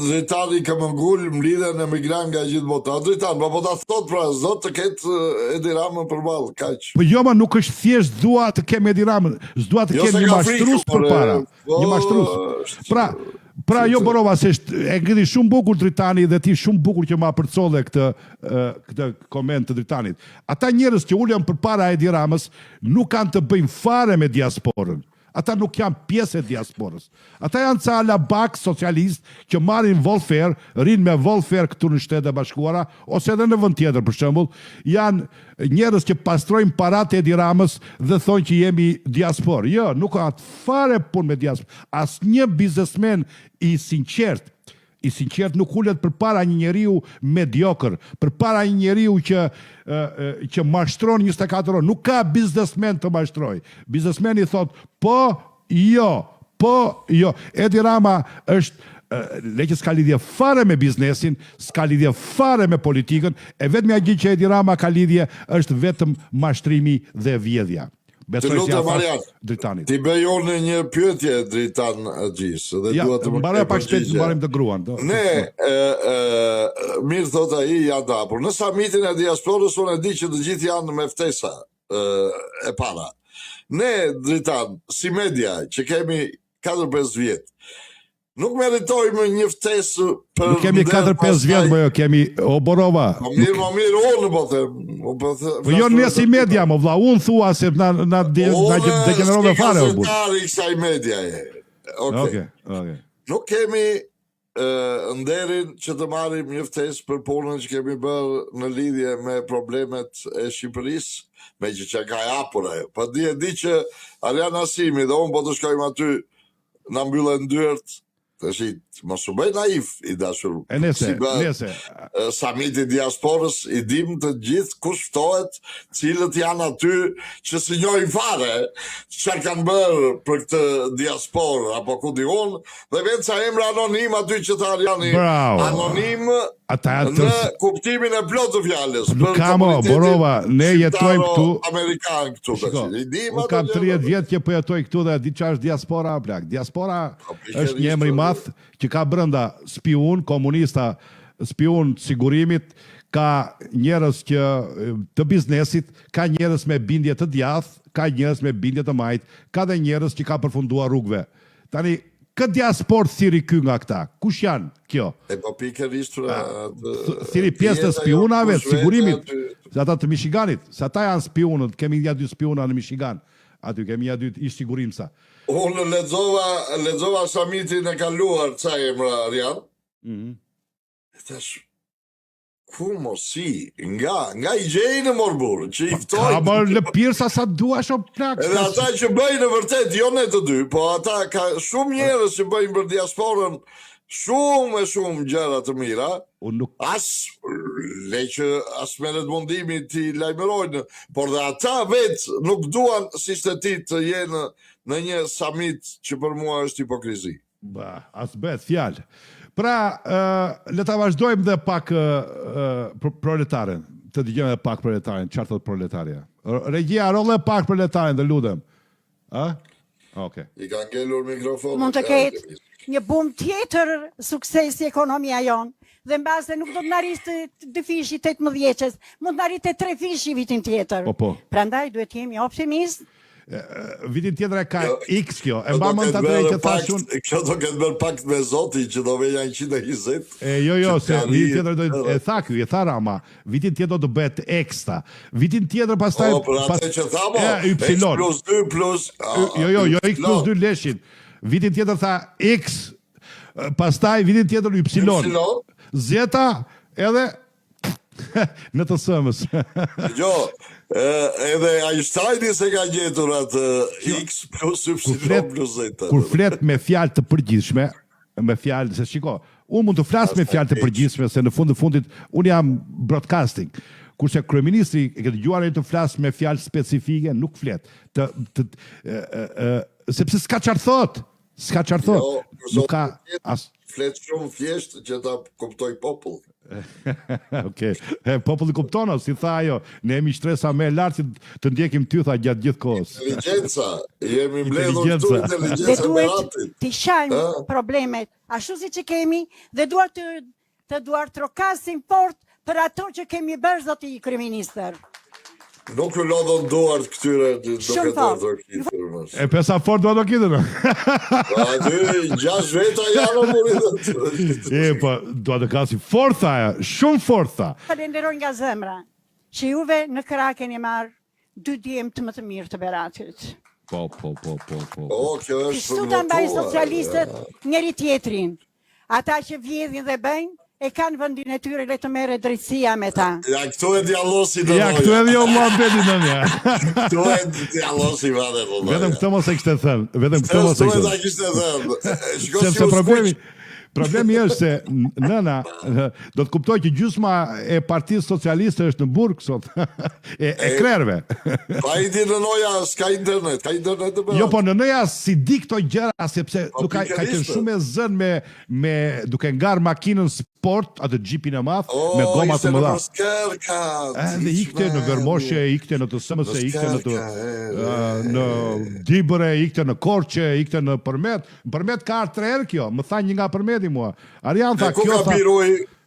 Dritani Këmëngull mlidhen emigran nga gjithë bota. Dritan, po ta thot pra, zot të ketë Edi Ramën përballë, kaq. Po jo, ma nuk është thjesht dua të kem Edi Ramën, s'dua të kem një mashtrus përpara. Një mashtrus. Pra jo Borova, se e ngriti shumë bukur Dritani dhe ti shumë bukur që ma përcolle këtë koment të Dritanit. Ata njerëz që ulen përpara Edi Ramës nuk kanë të bëjnë fare me diasporën. Ata nuk janë pjesë e diasporës. Ata janë ca alabak socialist që marrin welfare, rinë me welfare këtu në Shtetet e Bashkuara ose edhe në vend tjetër për shembull, janë njerëz që pastrojnë paratë e Edi Ramës dhe thonë që jemi diasporë. Jo, nuk ka fare punë me diasporë. Asnjë biznesmen i sinqert nuk ulet përpara një njeriu mediokër, përpara një njeriu që mashtron 24 orë. Nuk ka biznesmen të mashtroj. Biznesmeni thot, po, jo. Edi Rama është leqë s'ka lidhje fare me biznesin, s'ka lidhje fare me politikën, e vetëm ja gjë që Edi Rama ka lidhje është vetëm mashtrimi dhe vjedhja. Të lutem Marian, Dritanit. Ti bëj unë një pyetje Dritan Gjis. Ja, mbaroj pak shpejt të mbarim të gruan. Mirë thot ai janë të hapur. Në samitin e diasporës unë e di që të gjithë janë me ftesa e para. Ne Dritan, si media që kemi 4-5 vjet, nuk meritojmë një ftesë për... Nuk kemi 4-5 vjetë, jo, kemi Borova. Mirë, unë po them. Po jo në si media, më vla, unë thua se na degenerove fare. Unë s'ki kësaj media e. Okay. Nuk kemi nderin që të marrim një ftesë për punën që kemi bërë në lidhje me problemet e Shqipërisë, me që ka hapur ajo. Po di që Arian Asimi dhe unë po të shkojmë aty na mbyllen dyert. Të shit, mos u bëj naif i dashur. Nese. Samiti diasporës, i dim të gjithë kush ftohet, cilët janë aty që si njojnë fare çfarë kanë bërë për këtë diasporë, apo ku di unë, dhe vetë sa emra anonim aty që të janë anonim në kuptimin e plot të fjalës. Nuk kamo, Borova, ne jetojmë këtu. Amerikan këtu. Unë kam 30 vjetë që po jetoj këtu dhe di çfarë është diaspora plak. Diaspora është një emër i madh që ka brenda spiun, komunista, spiun sigurimit, ka njerëz që të biznesit, ka njerëz me bindje të djathtë, ka njerëz me bindje të majt, ka dhe njerëz që ka përfunduar rrugëve. Tani këtë diasporë thiri ky nga këta? Kush janë kjo? E po pikërisht thiri pjesë të spionave të sigurimit, se ata të Michiganit, se ata janë spionët, kemi një 2 spiona në Michigan. Aty kemi një 2 ish sigurimsa. Unë lexova samitin e kaluar ca emra Arian. Thash, ku mos si, nga i gjejnë morbur, që i ftojnë. Ka bërë lëpirë sa duash o plak. Edhe ata që bëjnë vërtet, jo ne të dy, po ata ka shumë njerëz që bëjnë për diasporën shumë gjëra të mira. As merret mundimi ti lajmërojnë, por dhe ata vetë nuk duan si shtetit të jenë në një summit që për mua është hipokrizi. As bet fjalë. Pra, le ta vazhdojmë dhe pak proletaren. Të dëgjojmë edhe pak proletaren. Çfarë thot proletarja? Regjia, rolle pak proletaren, dhe lutem. Okej. I ka ngelur mikrofonin. Mund të ketë një bum tjetër suksesi ekonomia jonë. Dhe në base nuk do të narisë të 2 fishi 18 vjeqës, mund të narisë 3 fishi vitin tjetër. Po. Prandaj duhet jemi optimist. Vitin tjetër e ka X kjo. E mba mund të drejtë që thashun. Kjo do këtë bërë pakt me Zoti që do veja 120. Jo, se vitin tjetër do e tha kjo, e tha Rama. Vitin tjetër do të bëhet X ta. Vitin tjetër pastaj për atë që thamo, X plus 2 plus... Jo, X plus 2 leshin. Vitin tjetër tha X, pastaj vitin tjetër Y. Zeta edhe në të sëmës. Jo, edhe Einsteini se ka gjetur atë X plus Y plus Z. Kur flet me fjalë të përgjithshme, me fjalë, se shiko, unë mund të flas me fjalë të përgjithshme, se në fundit, unë jam broadcasting. Kurse kryeministri e këtë dëgjuar të flas me fjalë specifike, nuk flet. Sepse s'ka çfarë thot. Nuk ka flet shumë thjesht që ta kuptoj popull. Okej. Populli kupton, si tha ajo, ne jemi shtresa më e lartë të ndjekim ty tha gjatë gjithë kohës. Inteligjenca, jemi mbledhur këtu inteligjenca me ratin. Të shajmë problemet ashtu siç e kemi dhe duart të trokasim fort për ato që kemi bërë zoti kryeministër. Nuk u lodhën duart këtyre duke të orkitër. E pesa fort do kitër. Aty 6 veta janë murit. Po, do të kasi fort tha, shumë fort tha. Falenderoj nga zemra që juve në krah keni marrë 2 djemë më të mirë të Beratit. Po. Kjo është Kështu ta mbajnë socialistët njëri tjetrin. Ata që vjedhin dhe bëjnë, e kanë vendin e tyre le të merre drejtësia me ta. Ja, këtu e djallosi do. Ja, këtu edhe jo muhabeti në një. Këtu e djallosi vade do. Vetëm këtë mos e kishte thënë. Sepse problemi është se nëna do të kuptoj që gjysma e Partisë Socialiste është në burg sot. E krerëve. Pa i di në noja s'ka internet, ka internet të bërë. Jo, po në noja si di këto gjëra, sepse ka qenë shumë e zënë me duke ngarë makinën sport, atë gjipin e madh, me goma të mëdha. Dhe ikte në Vermoshe, ikte në të Sëmëse, ikte në Dibëre, ikte në Korçe, ikte në Përmet. Përmet ka 3 herë kjo, më tha një nga Përmeti mua. Arian tha kjo tha.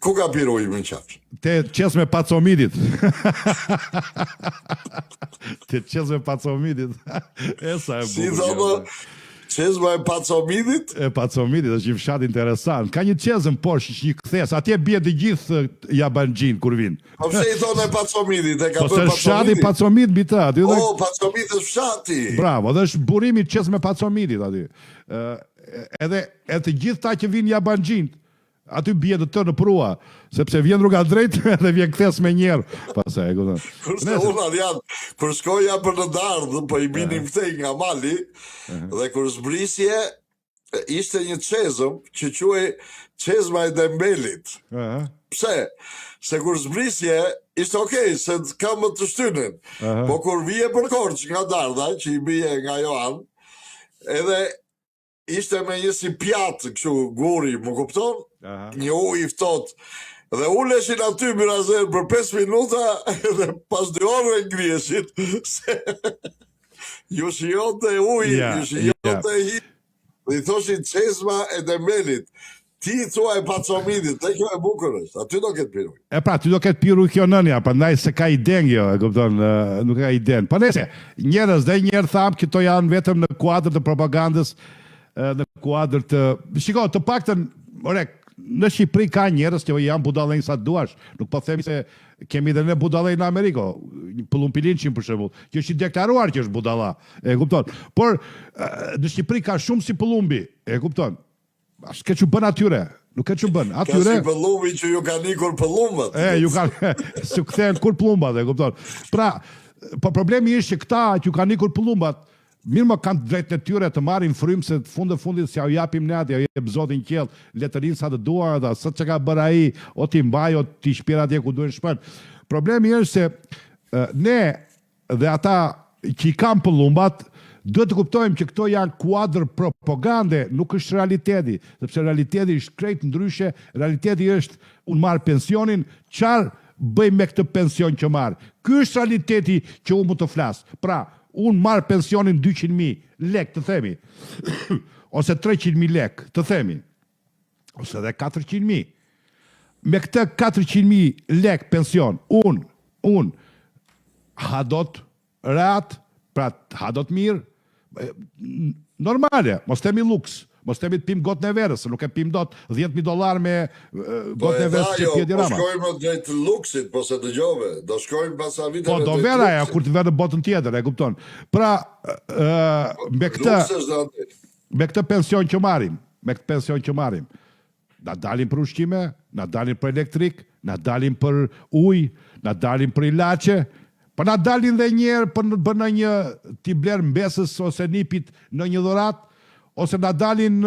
Ku ka piroj më qafsh? Te qes me Pacomidit. Te qes me Pacomidit. Esa e bukur. Si thonë, qezma e Pacomidit? E Pacomidit, është një fshat interesant. Ka një qezën poshtë, një kthes. Atje bie të gjithë Jabanxhin kur vin. Po pse i thonë Pacomidit? E ka bërë Pacomidit? Fshati Pacomid mbi të aty. Pacomid është fshati. Bravo, dhe është burimi qes me Pacomidit aty. Edhe të gjithë ta që vinë Jabanxhin, aty bie të të në prua, sepse vjen rruga drejt dhe vjen kthes me njerë. Pastaj e kupton. Kurse unë Adrian, kur shkoja për në dardhë, po i binim këtej nga mali, dhe kur zbrisje, ishte një qezëm që quaj qezma e Dembelit. Pse? Se kur zbrisje, ishte okej, se kam më të shtynin. Po kur vije për Korçë nga dardha, që i bije nga Johan, edhe ishte me një si pjatë, kështu guri, më kupton? Një ujë i ftohtë. Dhe uleshin aty mirazer për 5 minuta dhe pas 2 orëve ngrieshin se ju shijonte ujë, ju shijonte hi. Dhe i thoshin qezma e Dembelit. Ti thua e Pacomidit, dhe kjo e bukur është, aty do ketë piruj. E pra, ty do ketë piruj kjo nënja, prandaj se ka iden jo, e kupton, nuk ka iden. Po nëse, njerëz dhe njerë thamë këto janë vetëm në kuadrë të propagandës, në kuadrë të... Shiko, të paktën, në Shqipëri ka njerëz që janë budallënj sa duash, nuk po themi se kemi dhe ne budallënj në Ameriko, Pëllumpilinçin për shembull, që është i deklaruar që është budalla, e kupton. Por në Shqipëri ka shumë si Pëllumbi, e kupton. S'ke që bën atyre, nuk ke që bën. Ka si Pëllumbi që ju ka nikur pëllumbat. Ju ka, s'u kthehen kur pëllumbat, e kupton. Pra, po problemi është që këta që ju ka nikur pëllumbat, mirë më kanë drejt në tyre të marrin frymë se fundit si ja u japim ne atë, ja jep Zotin qell, letërin sa të duan ata, sa që ka bërë ai, o ti mbaj, o ti shpir atje ku duhen shpën. Problemi është se ne dhe ata që i kanë pëllumbat, duhet të kuptojmë që këto janë kuadër propagande, nuk është realiteti, sepse realiteti është krejt ndryshe, realiteti është unë marr pensionin, çfarë bëj me këtë pension që marr? Ky është realiteti që unë mund të flas. Pra, unë marr pensionin 200.000 lek të themi. ose 300.000 lek, të themi, ose edhe 400.000. Me këtë 400.000 lek pension, unë hadot rat, pra hadot mirë, normale, mos temi luks, mos temi të pim gotë në verës, nuk e pim dot $10.000 me gotë në verës që Edi Rama. Po shkojmë drejt luksit, po se dëgjove, do shkojmë pasa viteve Po do vera ja, kur të verë në botën tjetër, e kupton. Pra, me këtë pension që marim, na dalim për ushqime, na dalim për elektrik, na dalim për ujë, na dalim për ilaçe, po na dalin dhe njerë për në një t'i blerë mbesës ose nipit në një dhurat, ose na dalin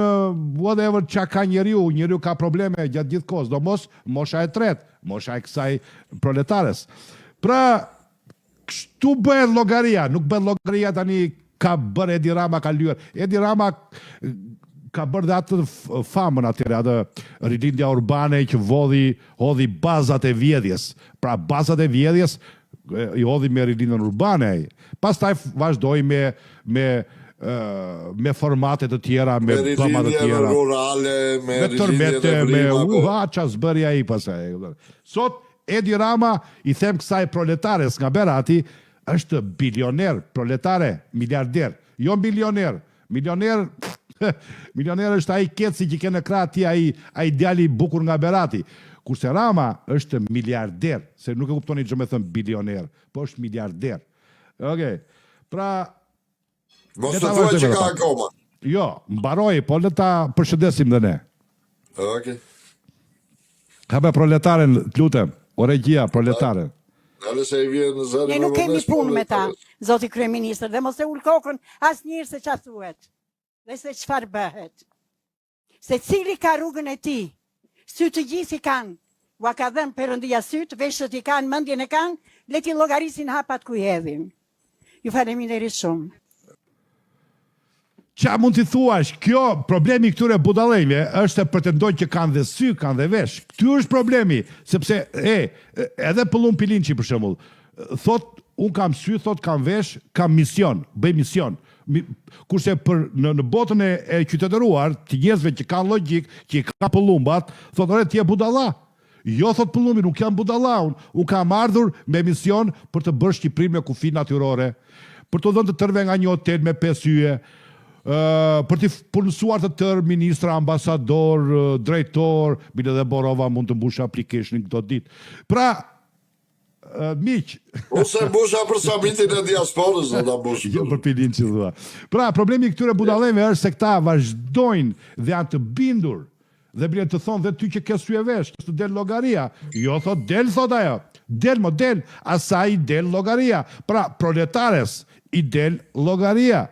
whatever që ka njeriu ka probleme gjatë gjithë kohës, do mosha e tretë, mosha e kësaj proletares. Pra, kështu bëhet llogaria, nuk bëhet llogaria tani ka bërë Edi Rama, ka lyer. Edi Rama ka bërë dhe atë famën atyre, atë rilindja urbane që hodhi bazat e vjedhjes. Pra, bazat e vjedhjes i hodhi me rilindjen urbane. Pastaj vazhdoi me formate të tjera, me dhoma të tjera. Rurale, me tërmete, me ças bëri ai pastaj. Sot Edi Rama, i them kësaj proletares nga Berati, është bilioner, proletare, miliarder. Jo milioner. Milioner është ai keci që ke në krah ti, ai djali i bukur nga Berati. Kurse Rama është miliarder, se nuk e kuptoni që me thëmë bilioner, po është miliarder. Okej. Pra, mos të thuaj që ka akoma. Jo, mbaroj, po le ta përshëndesim dhe ne. Okej. Habe proletaren, të lutem, o regjia, proletaren. Ne nuk kemi punë me ta, zoti kryeministër, dhe mos e ul kokën asnjëherë se çfarë thuhet, dhe se çfarë bëhet. Se cili ka rrugën e tij, sytë të gjithë i kanë, ua ka dhënë Perëndia sytë, veshët i kanë, mendjen e kanë, le ti llogarisin hapat ku i hedhin. Ju faleminderit shumë. Qa mund t'i thuash, kjo problemi këtyre budallëve është e pretendojnë që kanë dhe sy, kanë dhe vesh. Ky është problemi, sepse edhe Pëllum Pilinçi për shembull, thot un kam sy, thot kam vesh, kam mision, bëj mision. Kurse në botën e qytetëruar, të njerëzve që kanë logjik, që i ka pëllumbat, thot ore ti je budalla. Jo, thot Pëllumi, nuk jam budalla, un kam ardhur me mision për të bërë Shqipërinë me kufi natyrore, për të dhënë të tërve nga një hotel me 5 yje, për t'i punësuar të tërë ministra, ambasador, drejtor, bile dhe Borova mund të mbush application këto ditë. Pra, miq. Ose mbusha për samitin e diasporës, do ta mbush. Jo për Pilinçi thua. Pra, problemi këtyre budallëve është se këta vazhdojnë dhe janë të bindur dhe bile të thonë dhe ty që ke sy e vesh, të del llogaria. Jo, thot ajo. Del, asaj del llogaria. Pra, proletares i del llogaria.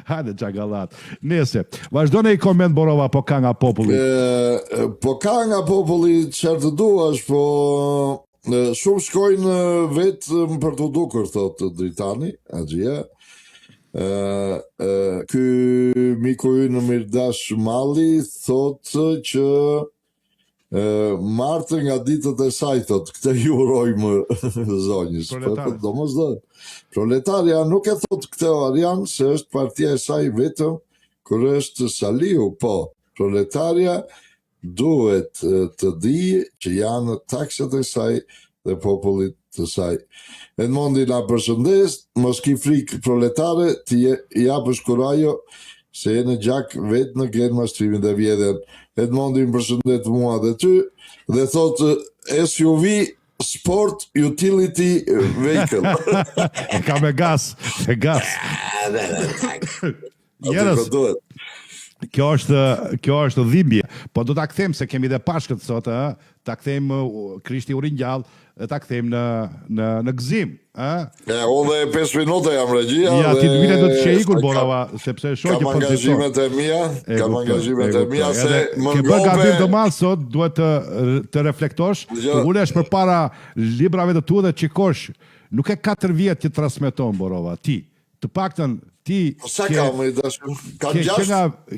Hajde çakallat. Nëse vazhdoni i koment Borova, po ka nga populli. Po ka nga populli çfarë të duash, po shumë shkojnë vetëm për të dukur, thotë Dritani, Axhia. Ky miku ynë Mirdash Malli thotë që Martë nga ditët e saj, thot, këtë ju urojmë zonjës. Domosdoshmë, Proletaria nuk e thot këtë variant se është partia e saj vetëm kur është Saliu, po Proletaria duhet të di që janë takset e saj dhe popullit të saj. Edmondi na përshëndes, mos ki frikë proletare, ti japësh kurajo se e në gjak vetë në gjenë mashtrimin dhe vjedhen. Edmondi më përshëndet mua dhe ty, dhe thotë SUV Sport Utility Vehicle. Ka me gas. Njerëz, kjo është dhimbje, po do ta kthejmë se kemi dhe pashkët sot, ta kthejmë Krishti Uringjall, ta kthejmë në gëzim. Unë dhe 5 minuta jam regjia. Ja, ti vite do të qejikur Borova, sepse shoqë kam angazhimet e mia, se më ke bërë gabim të madh sot, duhet të reflektosh, të ulesh përpara librave të tua dhe çikosh, nuk e 4 vjet që transmeton Borova, ti. Të paktën ti sa kam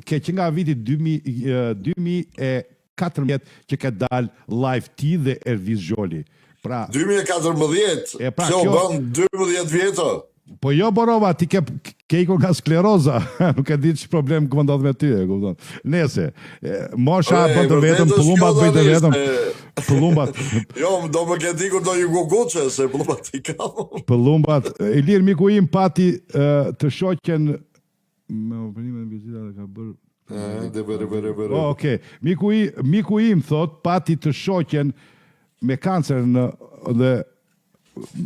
që nga viti 2014 që ke dal live ti dhe Erviz Xholi. Pra 2014, kjo bën 12 vjetë. Po jo Borova, ti ke ikur nga skleroza, nuk e di që problem këmë ndodh me ty, e kupton. Nese, mosha bën të vetëm, pëllumbat bëjt të vetëm, pëllumbat. Jo, do më ke dikur do ju guguqe, se pëllumbat i kam. Pëllumbat, Ilir, miku im pati të shoqen, me opinime në vizita dhe ka bërë... Okej, miku im thot, pati të shoqen me kancer dhe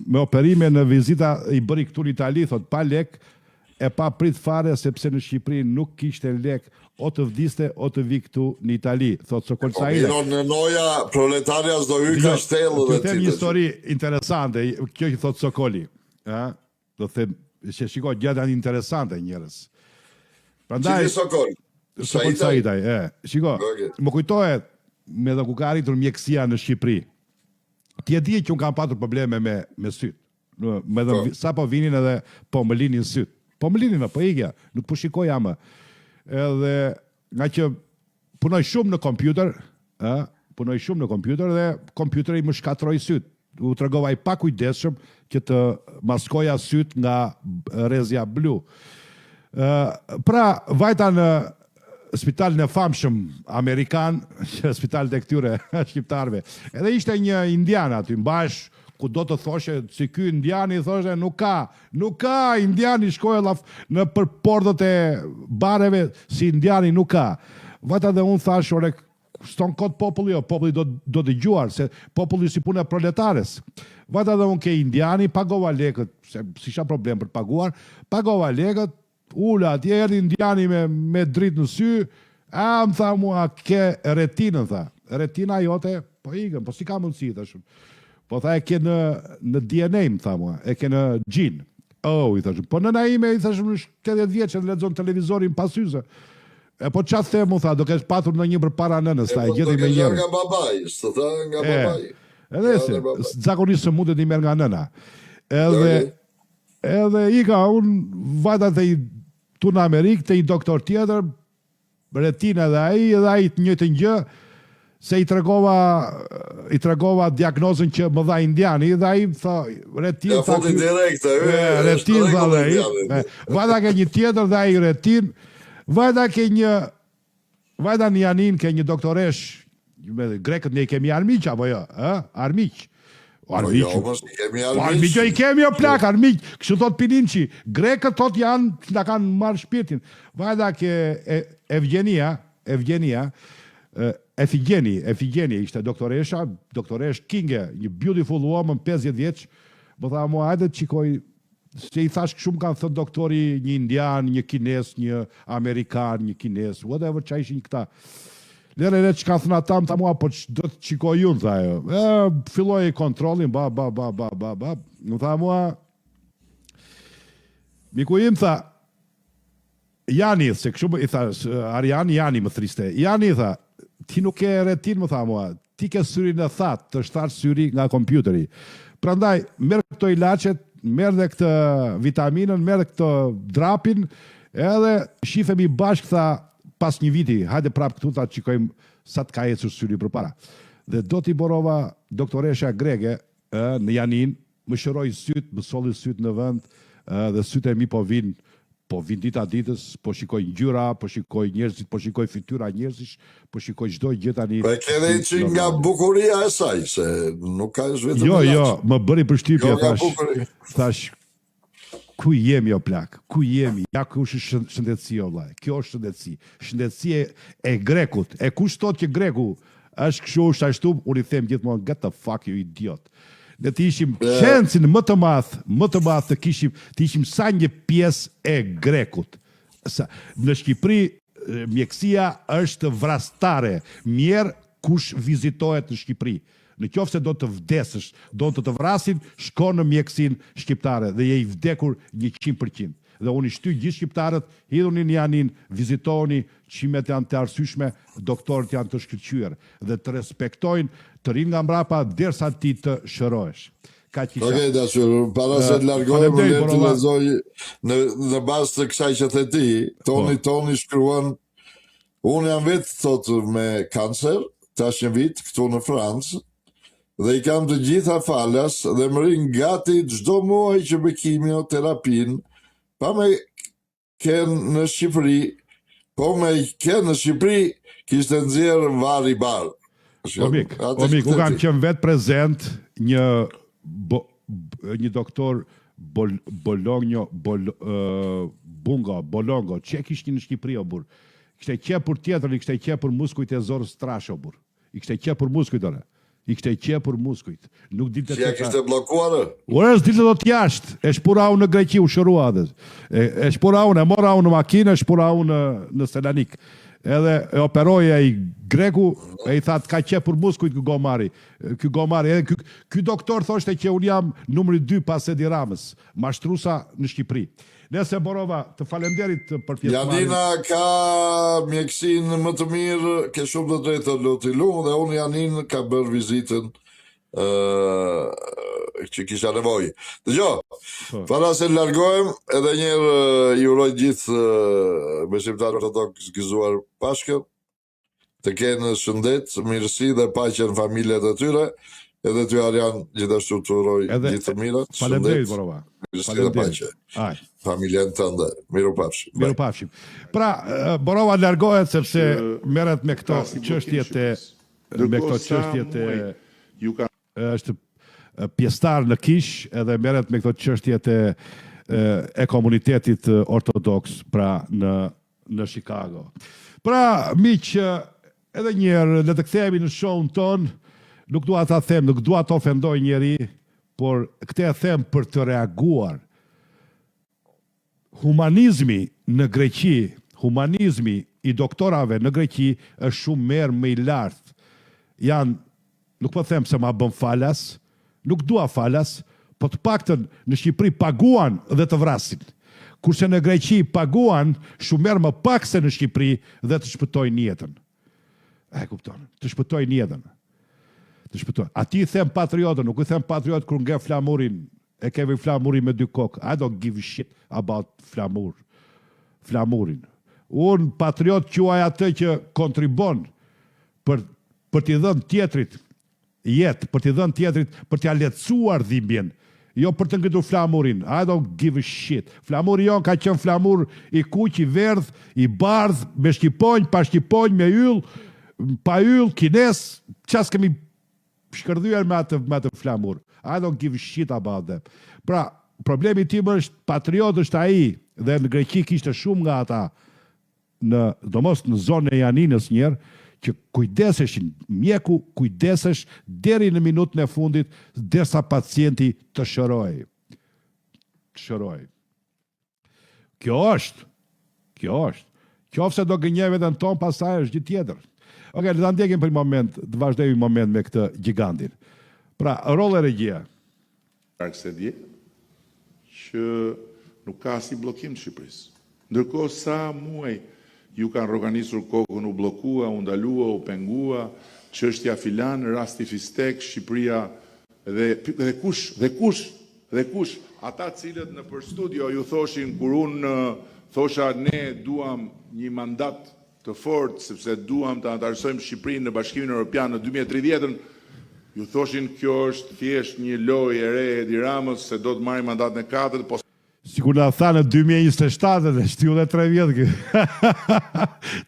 me operime në vizita i bëri këtu në Itali, thot, pa lek, e pa prit fare, sepse në Shqipëri nuk kishte lek, o të vdiste, o të vi këtu në Itali, thot Sokol Saide. Po, në noja, proletarja s'do hyj ka shtelë dhe të them një histori interesante, kjo që thot Sokoli. Do them, që shiko, gjëra janë interesante njerëz. Cili Sokol? Sokol Saidaj, shiko, më kujtohet me dhe ku ka arritur mjekësia në Shqipëri. Ti e di që unë kam patur probleme me syt. Sa po vinin edhe po më linin syt. Po më linin, po ikja, nuk po shikoj ama. Edhe nga që punoj shumë në kompjuter, dhe kompjuteri më shkatroi syt. U tregovaj pa kujdesshëm që të maskoja syt nga rrezja blu. Pra, vajta në spitalin e famshëm Amerikan, spitalet e këtyre shqiptarve. Edhe ishte një indian aty, mbash, ku do të thoshe, si ky indiani, thoshe, nuk ka, indiani shkoj në përpordët e bareve, si indiani nuk ka. Vata dhe unë thash, ore, ston kod populli, populli do të gjuar, se populli si punë e proletares. Vata dhe unë ke indiani, pagova lekët, se si isha problem për paguar, pagova lekët, ula, atje erdi indiani me dritë në sy, më tha mua, ke retinën, tha. Retina jote, po ikën, po si ka mundësi, tha shumë. Po tha, e ke në DNA, më tha mua, e ke në gjinë. I tha shumë, po nëna ime, i tha shumë, në 80 vjeqe, dhe lexon televizorin pasyze. Po qatë the, mu tha, do kesh patur në një për para nënës, tha, e gjeti me njërë. Nga babaj, së tha, nga babaj. Edhe se, zakonisë së mundet një merë nga nëna. Edhe ika, unë vajta të i tu në Amerikë, të i doktor tjetër, retina dhe ai të njëjtën gjë, se i tregova diagnozën që më dha indiani, dhe ai tha, retin, ja foti direkt, retin, tha dhe ai, vajta ke një tjetër dhe ai retin, vajta në Janin ke një doktoresh, grekët ne i kemi armiq, apo jo, armiq. Armiqo i kemi o plak, armiq, kështu thot Pininci, grekët thot janë, nga kanë marrë shpirtin. Vajda ke Efigeni, ishte doktoresh Kinge, një beautiful woman, 50 vjeç, më tha mua, hajde të qikoj, se i thash shumë kanë thënë doktori, një indian, një kines, një amerikan, një kines, whatever që ishin këta. Lere që ka thëna tam, tha mua, po që do të qikoj unë, tha jo. Filloj kontrolin, Më tha mua, miku im, tha, Jani, se këshu i tha, Arjan, Jani më thriste. Jani, tha, ti nuk e retin, më tha mua, ti ke syrin e thatë, të shtarë syri nga kompjuteri. Prandaj, merë këto ilacet, merë dhe këtë vitaminën, merë dhe këtë drapin, edhe shifemi bashkë, tha, pas një viti, hajde prapë këtu, ta qikojmë sa të ka ecur syri për para. Dhe do t'i Borova, doktoresha grege, në Janin, më shëroj syt, më soli syt në vend, dhe syt e mi po vin dita ditës, po shikoj ngjyra, po shikoj njerëzit, po shikoj fytyra njerëzish, po shikoj çdo gjë tani. Po e ke dhe që nga bukuria e saj, se nuk ka vetëm. Jo, më bëri përshtypje, thash, ku jemi o plak, ku jemi, ja ku është shëndetësi o vlaj, kjo është shëndetësi e grekut, e kush thot që greku është kështu është ashtu, unë i them gjithmonë, get the fuck you idiot. Ne të ishim shencin më të madh të ishim sa një pjesë e grekut. Në Shqipëri, mjekësia është vrastare, mjerë kush vizitohet në Shqipëri. Në qoftë se do të vdesësh, do të vrasin, shko në mjekësin shqiptare dhe je i vdekur 100%. Dhe unë i shty gjithë shqiptarët, hidhuni në Janin, vizitoni, qimet janë të arsyeshme, doktorët janë të shkëlqyer dhe të respektojnë, të rinë nga mbrapa derisa ti të shërohesh. Okej, dashur, para se të largohem, le të lexoj në bazë të kësaj që the ti, Toni shkruan, unë jam vetë thot me kancer, tash një vit këtu në Francë, dhe i kam të gjitha falas dhe më rin gati çdo muaj që me kimioterapin, pa me kenë në Shqipëri, po me kenë në Shqipëri, kishte nxjerrë varri bar. U kam qenë vetë prezent një doktor Bolongo, që kishte në Shqipëri, o burr. Kishte qepur tjetër, i kishte qepur muskujt e zorës trash, o burr. I kishte qepur muskujt, ore. I kishte qepur muskujt. Nuk dilte që ja kishte bllokuar. Ore, s'dilte do të jashtë. E shpurau në Greqi, u shërua dhe. E shpurau e morau në makinë, e shpurau në Selanik. Edhe e operoi ai greku, e i thatë ka qepur muskujt ky gomari. Edhe ky doktor thoshte që unë jam numri 2 pas Edi Ramës, mashtrusa në Shqipëri. Nëse Borova, të falenderit për pjesëmarrjen. Janina ka mjekësinë më të mirë, ke shumë të drejtë Lutilu, dhe unë Janin ka bërë vizitën që kisha nevojë. Dëgjoj, para se largohem, edhe njerë ju uroj gjithë besimtarë ortodoks gëzuar Pashkën, të kenë shëndet, mirësi dhe paqe në familjet e tyre, edhe ty Arjan gjithashtu të uroj gjithë të mirët, shëndet, Borova. Mirësi dhe paqe. Familjen tënde, miru pafshim. Miru pafshim. Pra, Borova largohet sepse merret me këto çështjet është pjesëtar në Kish edhe merret me këto çështjet e komunitetit ortodoks pra në Chicago. Pra, miq, edhe një herë le të kthehemi në show-n ton, nuk dua ta them, nuk dua të ofendoj njeri, por këtë e them për të reaguar. Humanizmi në Greqi, humanizmi i doktorave në Greqi është shumë më i lartë. Janë, nuk po them se ma bën falas, nuk dua falas, po të paktën në Shqipëri paguan dhe të vrasin. Kurse në Greqi paguan shumë më pak se në Shqipëri dhe të shpëtojnë jetën. E kupton, të shpëtojnë jetën. Të shpëtojnë. A ti them patriotën, nuk i them patriot kur nge flamurin, e kemi flamurin me 2 kokë. I don't give a shit about flamurin. Unë patriot quaj atë që kontribon për t'i dhënë tjetrit jetë, për t'i dhënë tjetrit, për t'i lehtësuar dhimbjen, jo për të ngritur flamurin. I don't give a shit. Flamuri jon ka qenë flamur i kuq, i verdh, i bardh, me shqiponj, pa shqiponj, me yll, pa yll, kines, ças kemi shkërdhyer me atë flamur. I don't give a shit about them. Pra, problemi tim është, patriot është ai, dhe në Greqi kishte shumë nga ata, domos në zonën e Janinës njerë, që kujdeseshin, mjeku kujdesesh deri në minutën e fundit, derisa pacienti të shëroj. Kjo është. Qofse do gënjeve dhe në tonë, pasaj është gjithë tjetër. Oke, le ta ndjekim për moment, të vazhdojmë moment me këtë gigantin. Pra, rolle regjia. Se dje, që nuk ka si blokim të Shqipërisë. Ndërkohë sa muaj ju kanë rroganisur kokën, u bllokua, u ndalua, u pengua, çështja filan, rasti Fistek, Shqipëria dhe kush, ata cilët në për studio ju thoshin kur unë thosha ne duam një mandat të fortë sepse duam të anëtarësojmë Shqipërinë në Bashkimin Evropian në 2030-ën, ju thoshin kjo është thjesht një lojë e re e Edi Ramës se do të marrë mandatin e 4, sikur na tha në 2027 dhe shtyllë 3 vjetë.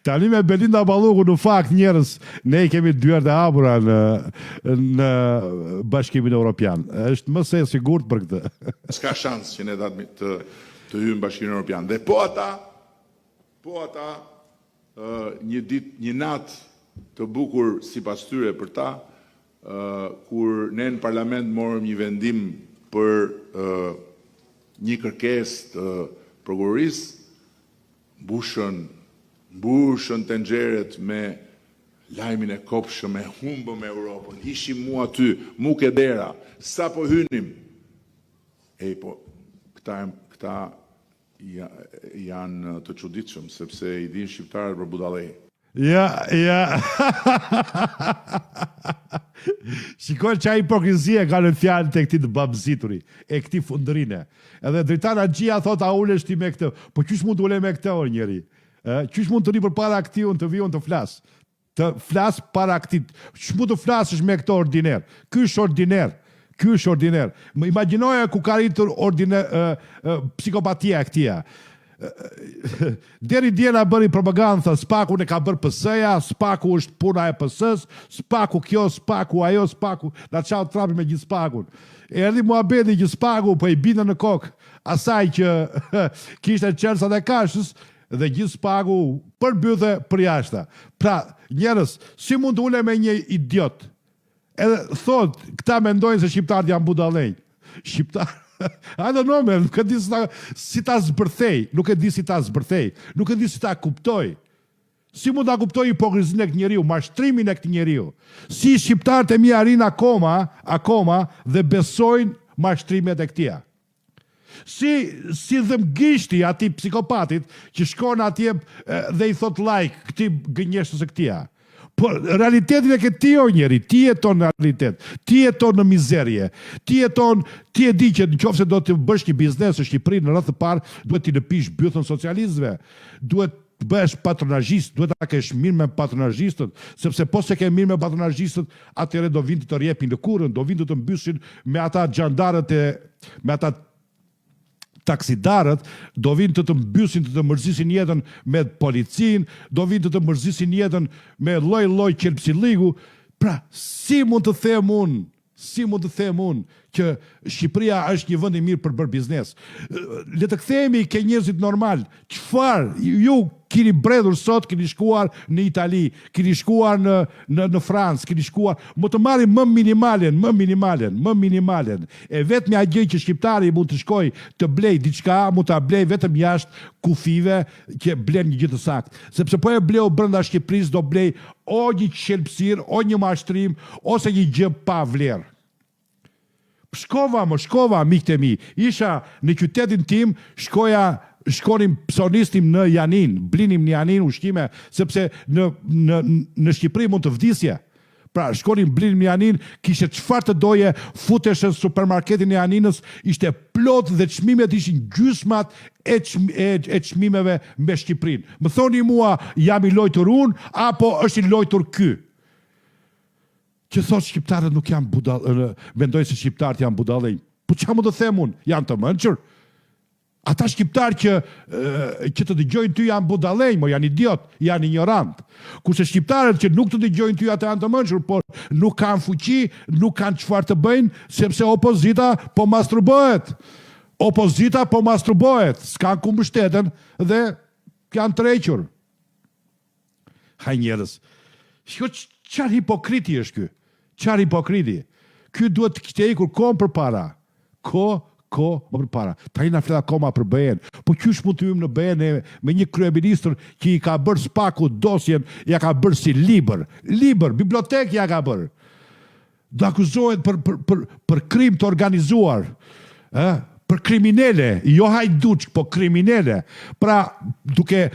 Tani me Belinda Balluku në fakt njerëz, ne kemi dyert e hapura në Bashkimin Evropian. Është më se sigurt për këtë. S'ka shans që ne të hyjmë Bashkimin Evropian. Dhe po ata një natë të bukur sipas tyre për ta, kur ne në parlament morëm një vendim për një kërkesë të prokurorisë, mbushën tenxheret me lajmin e kopshëm, me humbëm e Europën. Ishim mu aty, mu ke dera, sa po hynim. Këta janë të çuditshëm, sepse i din shqiptarët për budallëj. Ja. Shikoj që a hipokrizia ka në fjalën të këti të babzituri, e këti fundërine. Edhe Dritan Axhia thot a ulesh ti me këtë, po qysh mund të ule me këtë o njeri? Qysh mund të ri për para këti unë të vion të flas? të flas para këtij. Ç'mu të flasësh me këto ordiner. Ky është ordiner. Ky është ordiner. Më imagjinoja ku ka rritur psikopatia e këtia. Deri djela bëri propagandë, thë, Spaku ne ka bërë PS-ja, Spaku është puna e PS-s, Spaku kjo, Spaku ajo, Spaku, na çau trapi me gjithë Spakun. Erdhi muhabeti që Spaku po i binte në kokë asaj që kishte çelësat e kashës dhe gjithë Spaku përbythe për jashta. Pra, njerëz, si mund të ulem me një idiot? Edhe thot, këta mendojnë se shqiptarët janë budallënj. Shqiptar I don't know, man, nuk e di si ta zbërthej, nuk e di si ta zbërthej, nuk e di si ta kuptoj. Si mund ta kuptoj hipokrizinë e këtë njeriu, mashtrimin e këtë njeriu. Si shqiptarët e mi arrin akoma dhe besojnë mashtrimet e këtia. Si dhëmgishti ati psikopatit që shkon atje dhe i thot like këti gënjeshtës e këtia. Po, realitetin e këti o njeri, ti jeton në realitet, ti jeton në mizerje, ti e di që në qofse do të bësh një biznes në Shqipëri në rreth të parë, duhet t'i lëpish bythën socialistëve, duhet të bëhesh patronazhist, duhet ta kesh mirë me patronazhistët, sepse po se ke mirë me patronazhistët, atëherë do vinë të rjepin në kurën, do vinë të mbysin me ata xhandarët me ata taksidarët, do vinë të mbysin, të mërzisin jetën me policin, do vinë të mërzisin jetën me lloj qelpsilligu. Pra, si mund të them unë që Shqipëria është një vend i mirë për bërë biznes? Le të kthehemi ke njerëzit normal. Çfarë ju keni bredhur sot, keni shkuar në Itali, keni shkuar në Francë, keni shkuar, më të marrim më minimalen. E vetmja gjë që shqiptari mund të shkoj të blej diçka, mund ta blej vetëm jashtë kufive që blen një gjë të saktë. Sepse po e bleu brenda Shqipërisë do blej o një qelpsir, o një mashtrim, ose një gjë pa vlerë. Shkova, miqtë e mi. Isha në qytetin tim, shkonim psonistim në Janin, blinim në Janin ushqime, sepse në Shqipëri mund të vdisje. Pra, shkonim blinim në Janin, kishte çfarë të doje, futesh në supermarketin e Janinës, ishte plot dhe çmimet ishin gjysmat e çmimeve me Shqipërinë. Më thoni mua, jam i lojtur unë, apo është i lojtur ky? Që thot shqiptarët nuk janë budallë, mendoj se shqiptarët janë budallënj. Po çfarë mund të them unë? Janë të mençur. Ata shqiptarë që të dëgjojnë ty janë budallënj, janë idiot, janë ignorant. Kurse shqiptarët që nuk të dëgjojnë ty ata janë të mençur, por nuk kanë fuqi, nuk kanë çfarë të bëjnë, sepse opozita po masturbohet. S'kan ku mbështeten dhe janë tërhequr. Haj njerëz. Çfarë hipokriti është ky? Çfarë hipokriti? Ky duhet të kishte ikur kohën përpara. Më përpara. Tani na flet akoma për BE-n. Po qysh mund të hyjmë në BE-n me një kryeministër që i ka bërë Spaku dosjen, ja ka bërë si libër, bibliotekë ja ka bërë. Do akuzohet për krim të organizuar. Për kriminele, jo hajduç, po kriminele. Pra, duke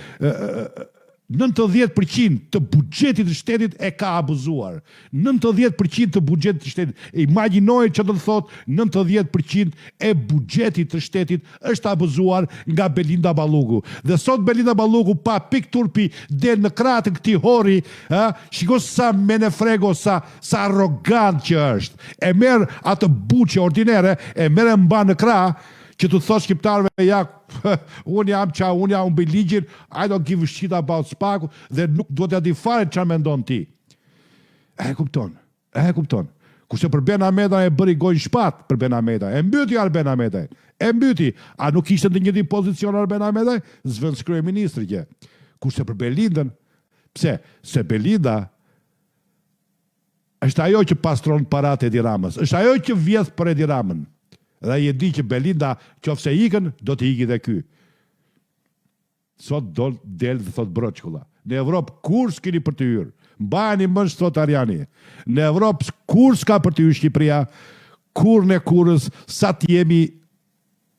90% të buxhetit të shtetit e ka abuzuar. 90% të buxhetit të shtetit. Imagjinoj që do të thotë 90% e buxhetit të shtetit është abuzuar nga Belinda Balluku. Dhe sot Belinda Balluku pa pik turpi del në krah të këtij horri, shiko sa menefrego, sa arrogant që është. E merr atë buçe ordinere, e merr e mban në krah, që të thot shqiptarëve, unë jam bëj ligjin, I don't give a shit about Spaku, dhe nuk do t'ja di fare çfarë mendon ti. E kupton. Kurse për Ben Ameta e bëri gojë shpat për Ben Ameta. E mbyti Arben Ameta. A nuk ishte në një pozicion Arben Ameta? Zvendës kryeministri që. Kurse për Belindën, pse? Se Belinda është ajo që pastron paratë Edi Ramës. Është ajo që vjedh për Edi Ramën. Dhe je di që Belinda, qofse ikën, do të iki dhe ky. Sot del dhe thot broçkulla. Në Evropë kur s'keni për të hyrë. Mbajeni mend thot Ariani. Në Evropë kur s'ka për të hyrë Shqipëria, kur në kurës sa të jemi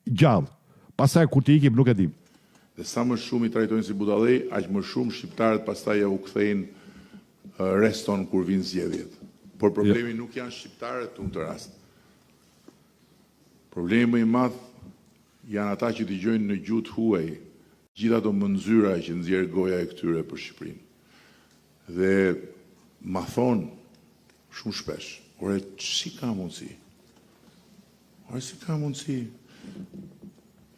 gjallë. Pastaj kur të ikim nuk e dim. Dhe sa më shumë i trajtojnë si budallëj, aq më shumë shqiptarët pastaj ja u kthejnë reston kur vinë zgjedhjet. Por problemi nuk janë shqiptarët në këtë rast. Problemi më i madh janë ata që dëgjojnë në gjuhë huaj gjithë ato mënzyra që nxjerr goja e këtyre për Shqipërinë. Dhe ma thonë shumë shpesh, ore, si ka mundësi? Ore, si ka mundësi?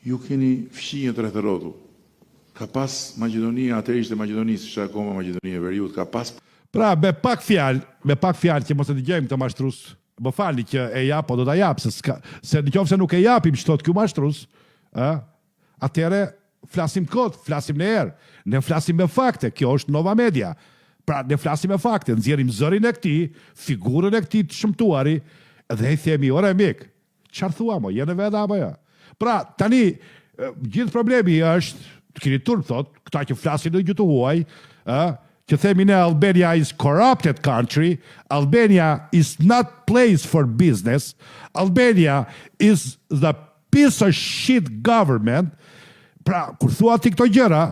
Ju keni fshinjë të rretërotu. Ka pas Maqedonia, atëherë ishte Maqedonisë, ishte akoma Maqedonia e Veriut, ka pas. Pra, me pak fjalë që mos e dëgjojmë këtë mashtrus, më falni që e jap, po do ta jap, se nëse nuk e japim ç'thot ky mashtrus, atëherë flasim kot, flasim në erë, ne flasim me fakte, kjo është Nova Media. Pra, ne flasim me fakte, nxjerrim zërin e këtij, figurën e këtij të shëmtuari, dhe i themi, ore mik, çfarë thua mo, jene vetë apo jo? Pra, tani, gjithë problemi është, të keni turp thot, këta që flasin në gjuhë huaj, që themi ne Albania is corrupted country, Albania is not place for business, Albania is the piece of shit government. Pra, kur thua ti këto gjëra,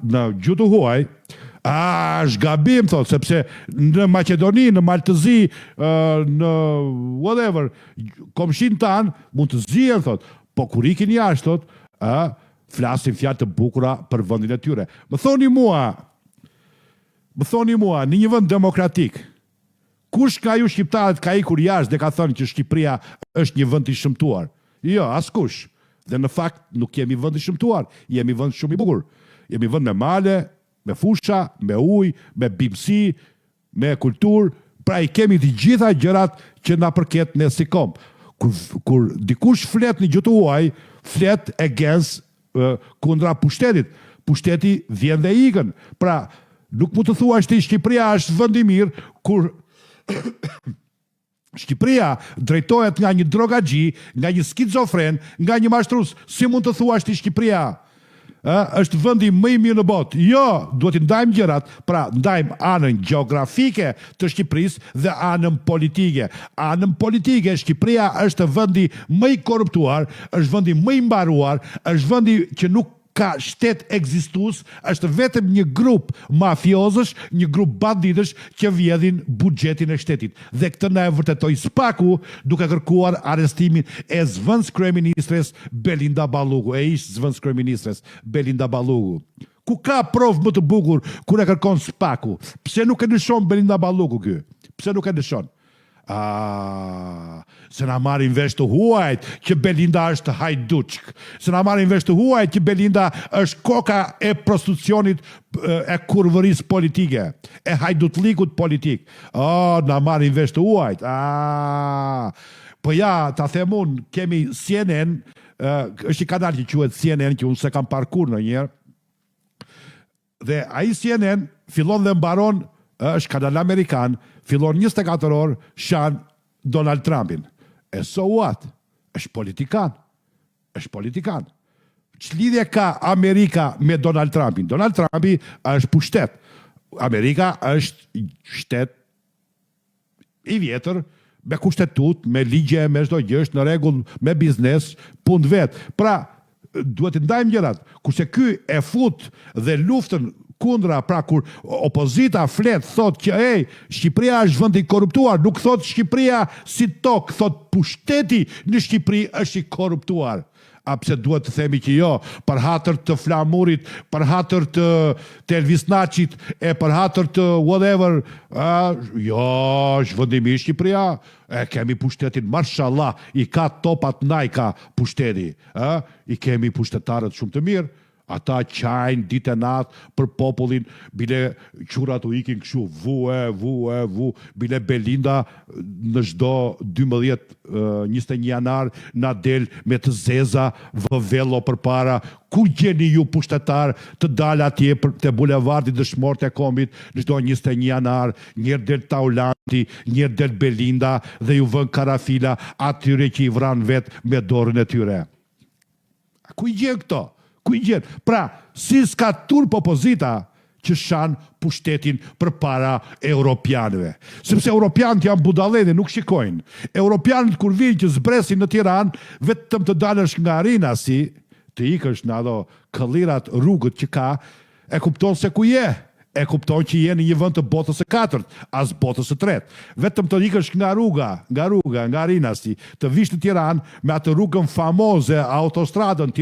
në gjuhë huaj, është gabim, thot, sepse në Maqedoni, në Maltëzi, në whatever, komshin tanë, mund të zihen, thot, po kur ikin jashtë, thot, flasin fjalë të bukura për vendin e tyre. Më thoni mua, në një vend demokratik, kush ka ju shqiptarët ka ikur jashtë dhe ka thënë që Shqipëria është një vend i shëmtuar? Jo, askush. Dhe në fakt nuk jemi vend i shëmtuar, jemi vend shumë i bukur. Jemi vend me male, me fusha, me ujë, me bimësi, me kulturë, pra i kemi të gjitha gjërat që na përket ne si kom. Kur dikush flet në gjuhë huaj, flet against kundra pushtetit. Pushteti vjen dhe ikën. Pra, nuk mund të thuash ti Shqipëria është vend i mirë kur Shqipëria drejtohet nga një drogaxhi, nga një skizofren, nga një mashtrus. Si mund të thuash ti Shqipëria është vendi më i mirë në botë? Jo, duhet të ndajmë gjërat, pra ndajmë anën gjeografike të Shqipërisë dhe anën politike. Anën politike, Shqipëria është vendi më i korruptuar, është vendi më i mbaruar, është vendi që nuk ka shtet ekzistues, është vetëm një grup mafiozësh, një grup banditësh që vjedhin buxhetin e shtetit. Dhe këtë na e vërtetoi Spaku duke kërkuar arrestimin e zëvendëskryeministres Belinda Balluku, e ish zëvendëskryeministres Belinda Balluku. Ku ka provë më të bukur kur e kërkon Spaku? Pse nuk e dëshon Belinda Balluku ky? Pse nuk e dëshon? Se na marrin vesh të huajt që Belinda është hajduçk, se na marrin vesh të huajt që Belinda është koka e prostitucionit, e kurvërisë politike, e hajdutlikut politik. Na marrin vesh të huajt. Po ja, ta them unë, kemi CNN, është një kanal që quhet CNN, që unë se kam parkur në njerë, dhe ai CNN fillon dhe mbaron, është kanal amerikan, fillon 24 orë shan Donald Trumpin. E so what? Është politikan. Është politikan. Ç'lidhje ka Amerika me Donald Trumpin? Donald Trumpi është pushtet. Amerika është shtet i vjetër, me kushtetut, me ligje, me çdo gjë, është në rregull, me biznes, punë vet. Pra, duhet të ndajmë gjërat. Kurse ky e fut dhe luftën kundra, pra kur opozita flet, thot që Shqipëria është vend i korruptuar, nuk thot Shqipëria si tokë, thot pushteti në Shqipëri është i korruptuar. Pse duhet të themi që jo, për hatër të Flamurit, për hatër të Elvis Naçit, për hatër të whatever, jo, është vendi i mirë Shqipëria, kemi pushtetin, mashallah, i ka topat Nike pushteti, i kemi pushtetarët shumë të mirë. Ata qajnë ditë e natë për popullin, bile qurat u ikin këshu, vu, bile Belinda në çdo 12-21 janar na del me të zeza vëvello për para. Ku gjeni ju pushtetar të dalë atje te bulevardi Dëshmorët e Kombit në çdo 21 janar, njërë del Taulanti, njërë del Belinda dhe ju vën karafila atyre që i vran vetë me dorën e tyre. Ku i gjen këto? Ku i gjen? Pra, si s'ka turp opozita që shan pushtetin për para europianëve. Sepse europianët janë budallë, nuk shikojnë. Europianët kur vinë që zbresin në Tiranë, vetëm të dalësh nga arena si të ikësh në ato këllirat rrugët që ka, e kupton se ku je. E kupton që je në një vend të botës së katërt, as botës së tretë. Vetëm të ikësh nga rruga, nga arena si, të vish në Tiranë me atë rrugën famoze, autostradën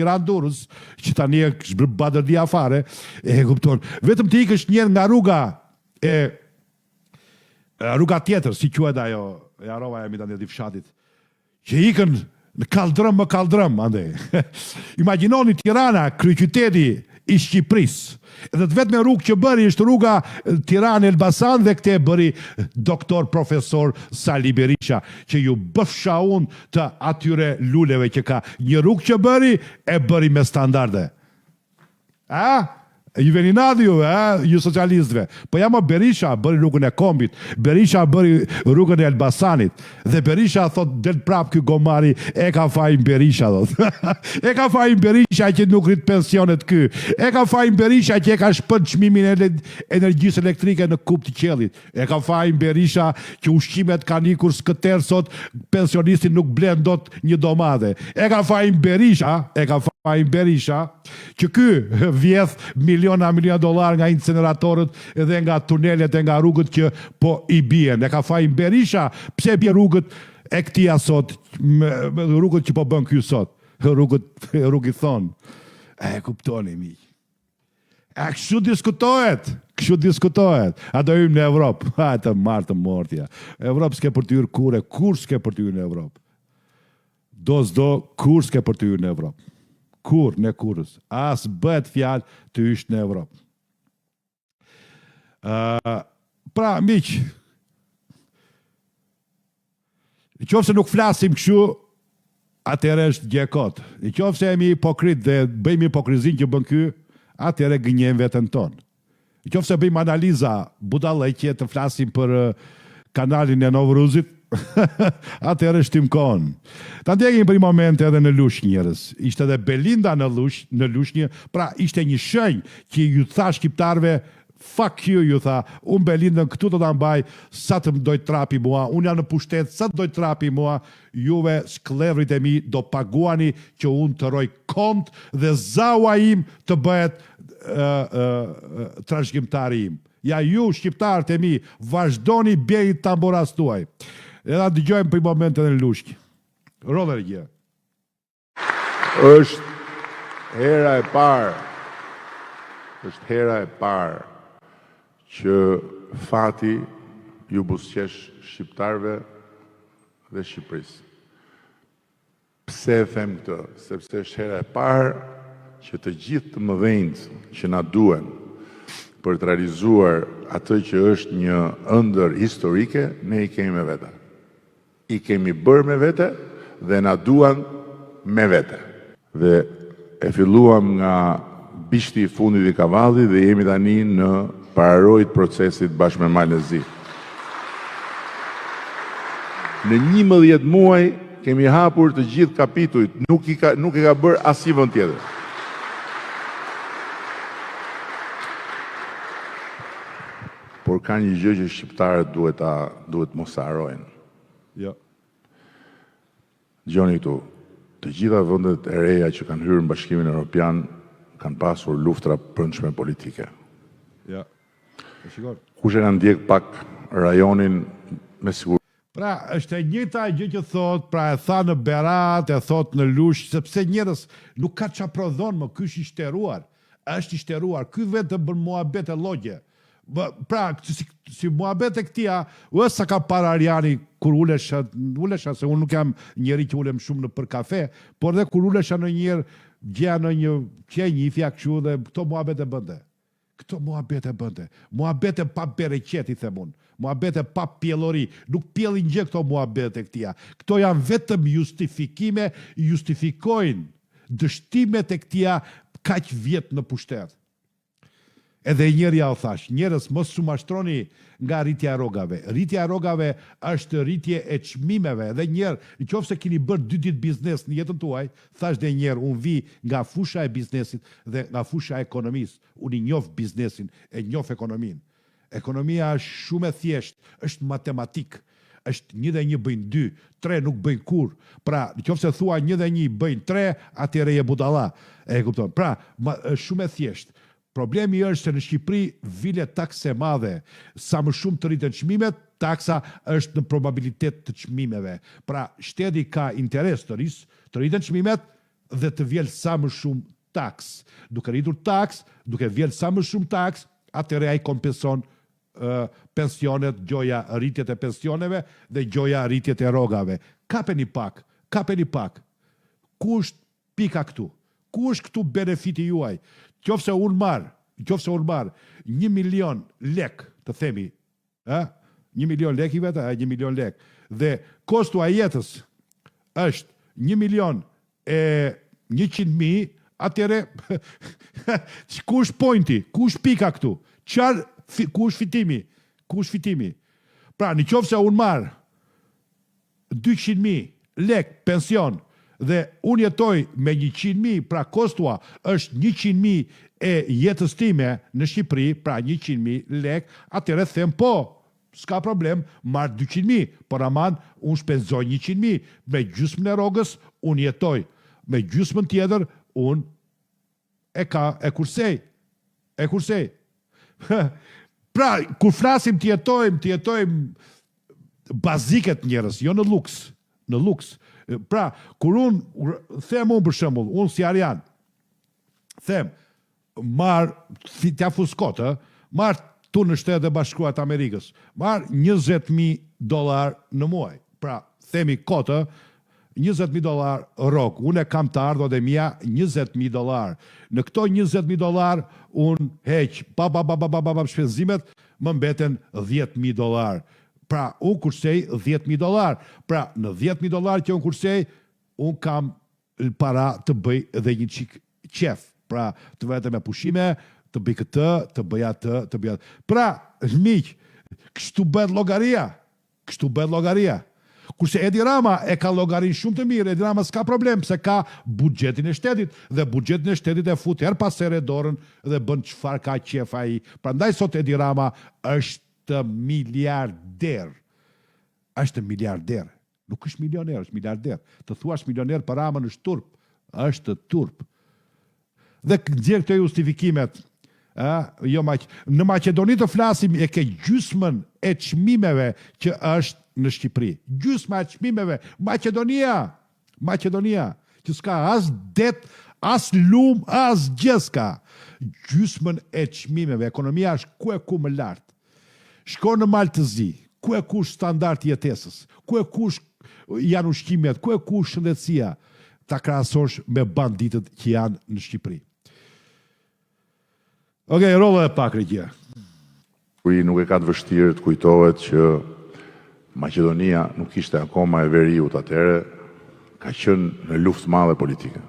rruga tjetër, si quhet ajo, e harova jam tani di fshatit, që ikën në kaldrëm, ande. Imagjinoni Tirana, kryeqyteti i Shqipërisë. Edhe të vetme rrugë që bëri është rruga Tiranë-Elbasan dhe këte bëri doktor profesor Sali Berisha, që ju bëfsha unë të atyre luleve që ka. Një rrugë që bëri, e bëri me standarde. Ju veni nadi ju socialistëve. Po jam Berisha bëri rrugën e Kombit, Berisha bëri rrugën e Elbasanit, dhe Berisha thot del prap ky gomari, e ka fajin Berisha thot. E ka fajin Berisha që nuk rrit pensionet ky. E ka fajin Berisha që e ka shpën çmimin e energjisë elektrike në kup të qellit. E ka fajin Berisha që ushqimet kanë ikur skëter sot, pensionisti nuk blen dot një domate. E ka fajin Berisha, që ky vjedh miliona dollar nga incineratorët dhe nga tunelet e nga rrugët që po i bien. E ka fajin Berisha, pse bie rrugët e këtia sot, rrugët që po bën ky sot, rrugët thonë. E kuptoni mi. Kështu diskutohet. A do hyjmë në Evropë? Të martë të mortja. Evropë s'ke për të hyrë kur s'ke për të hyrë në Evropë. Kur s'ke për të hyrë në Evropë. Kur, ne kurës. As bëhet fjalë të hysh në Evropë. Pra, miq, në qoftë se nuk flasim kështu, atëherë është gjekot. Në qoftë se jemi hipokrit dhe bëjmë hipokrizin që bën ky, atëherë gënjejmë veten tonë. Në qoftë se bëjmë analiza budallëqe të flasim për kanalin e Novruzit, atëherë shtim kohën. Ta ndjekin për një moment edhe në Lushnjë njerëz. Ishte edhe Belinda në Lushnjë, pra ishte një shenjë që ju tha shqiptarve, fuck you, ju tha, unë Belindën këtu të ta mbaj, sa të më doj trapi mua, unë janë në pushtet, sa të doj trapi mua, juve shklevrit e mi do paguani që unë të roj kont dhe zaua im të bëhet trashëgimtari im. Ja ju shqiptarët e mi, vazhdoni bjej tamboras tuaj. Edhe dëgjojmë për i moment edhe në Lushnjë. Rodhe regjia. Është hera e parë që fati ju buzëqesh shqiptarve dhe Shqipërisë. Pse e them këtë? Sepse është hera e parë që të gjithë të mëdhenjt që na duhen për të realizuar atë që është një ëndër historike, ne i kemi me vete. I kemi bërë me vete dhe na duan me vete. Dhe e filluam nga bishti i fundit i kavallit dhe jemi tani në pararojt procesit bashkë me Malën e Zi. Në 11 muaj kemi hapur të gjithë kapitujt, nuk i ka bërë asnjë vend tjetër. Por ka një gjë që shqiptarët duhet mos harrojnë. Jo. Gjoni këtu, të gjitha vendet e reja që kanë hyrë në Bashkimin Evropian kanë pasur luftra brendshme politike. Ja. Kush e ka ndjek pak rajonin me siguri. Pra, është e njëjta gjë që thot, pra e tha në Berat, e thot në Lush, sepse njerëz nuk ka çfarë prodhon, më ky është i shteruar. Është i shteruar. Ky vetë bën muhabet e llogje. Pra, si muhabet e këtia, sa ka para Ariani kur ulesha, se unë nuk jam njeri që ulem shumë në për kafe, por dhe kur ulesha në njerë, gjeja në një qenjifja këshu dhe këto muhabet e bënde. Muhabet e pa bereqet, i themun. Muhabet e pa pjellori. Nuk pjellin gjë këto muhabet e këtia. Këto janë vetëm justifikime, justifikojnë dështimet e këtia kaq vjet në pushtet. Edhe njerëja o thash, njerës mos sumashtroni nga rritja e rrogave. Rritja e rrogave është rritje e çmimeve. Edhe njerë, në qoftë se keni bërë 2 ditë biznes në jetën tuaj, thash dhe njerë, unë vi nga fusha e biznesit dhe nga fusha e ekonomisë. Unë i njoh biznesin, e njoh ekonominë. Ekonomia është shumë e thjeshtë, është matematik. Është 1 dhe 1 bëjnë 2, 3 nuk bëjnë kur. Pra, në qoftë se thua 1 dhe 1 bëjnë 3, atëherë je budalla. E kupton? Pra, është shumë e thjeshtë. Problemi është se në Shqipëri vile takse madhe. Sa më shumë të rritën çmimet, taksa është në probabilitet të çmimeve. Pra, shteti ka interes të rritën çmimet dhe të vjel sa më shumë taks. Duke rritur taks, duke vjel sa më shumë taks, atëherë ai kompenson pensionet, gjoja rritjet e pensioneve dhe gjoja rritjet e rrogave. Kapeni pak. Ku është pika këtu? Ku është këtu benefiti juaj? Qofse unë marr 1 milion lek, të themi, 1 milion lek i vetë, 1 milion lek, dhe kostu a jetës është 1 milion e 100.000, atëre, ku është pointi? Ku është pika këtu? Ku është fitimi? Pra, në qoftë se unë marr 200.000 lek pension dhe unë jetoj me 100.000, pra kostua është 100.000 e jetës time në Shqipëri, pra 100.000 lek, atëre them po, s'ka problem, marr 200.000, por aman unë shpenzoj 100.000, me gjysmën e rrogës unë jetoj, me gjysmën tjetër unë e kursej. Pra, kur flasim të jetojmë baziket njerës, jo në luks. Pra, kur unë, them unë për shembull, unë si Arjan, them, marr, t'ja fuskot, marr tu në Shtetet e Bashkuara të Amerikës, marr $20.000 në muaj. Pra, themi kotë, $20.000 rrok. Unë e kam të ardhur dhe mia $20.000. Në këto $20.000 unë heq pa shpenzimet, më mbeten $10.000. Pra, unë kursej $10.000. Pra, në $10.000 që unë kursej, unë kam para të bëj edhe një çik qef. Pra, të vete me pushime, të bëj këtë, të bëj atë, Pra, miq, kështu bëhet llogaria. Kurse Edi Rama e ka llogarin shumë të mirë, Edi Rama s'ka problem, se ka buxhetin e shtetit, dhe buxhetin e shtetit e fut her pas here dorën dhe bën çfarë ka qef ai. Prandaj sot Edi Rama është miliarder. Nuk është milioner, është miliarder. Të thuash milioner për Ramën është turp. Dhe nxjerr këto justifikimet. Në Maqedoni të flasim e ke gjysmën e çmimeve që është në Shqipëri. Gjysma e çmimeve. Maqedonia, që s'ka as det, as lum, as gjë s'ka. Gjysmën e çmimeve. Ekonomia është ku më lart. Shko në Maltëzi, ku standard jetesës, ku janë ushqimet, ku shëndetësia, ta krahasosh me banditët që janë në Shqipëri. Okej, rolla e pak regjia. Kui nuk e ka të vështirë të kujtohet që Maqedonia nuk ishte akoma e veriut atëherë, ka qenë në luftë madhe politike.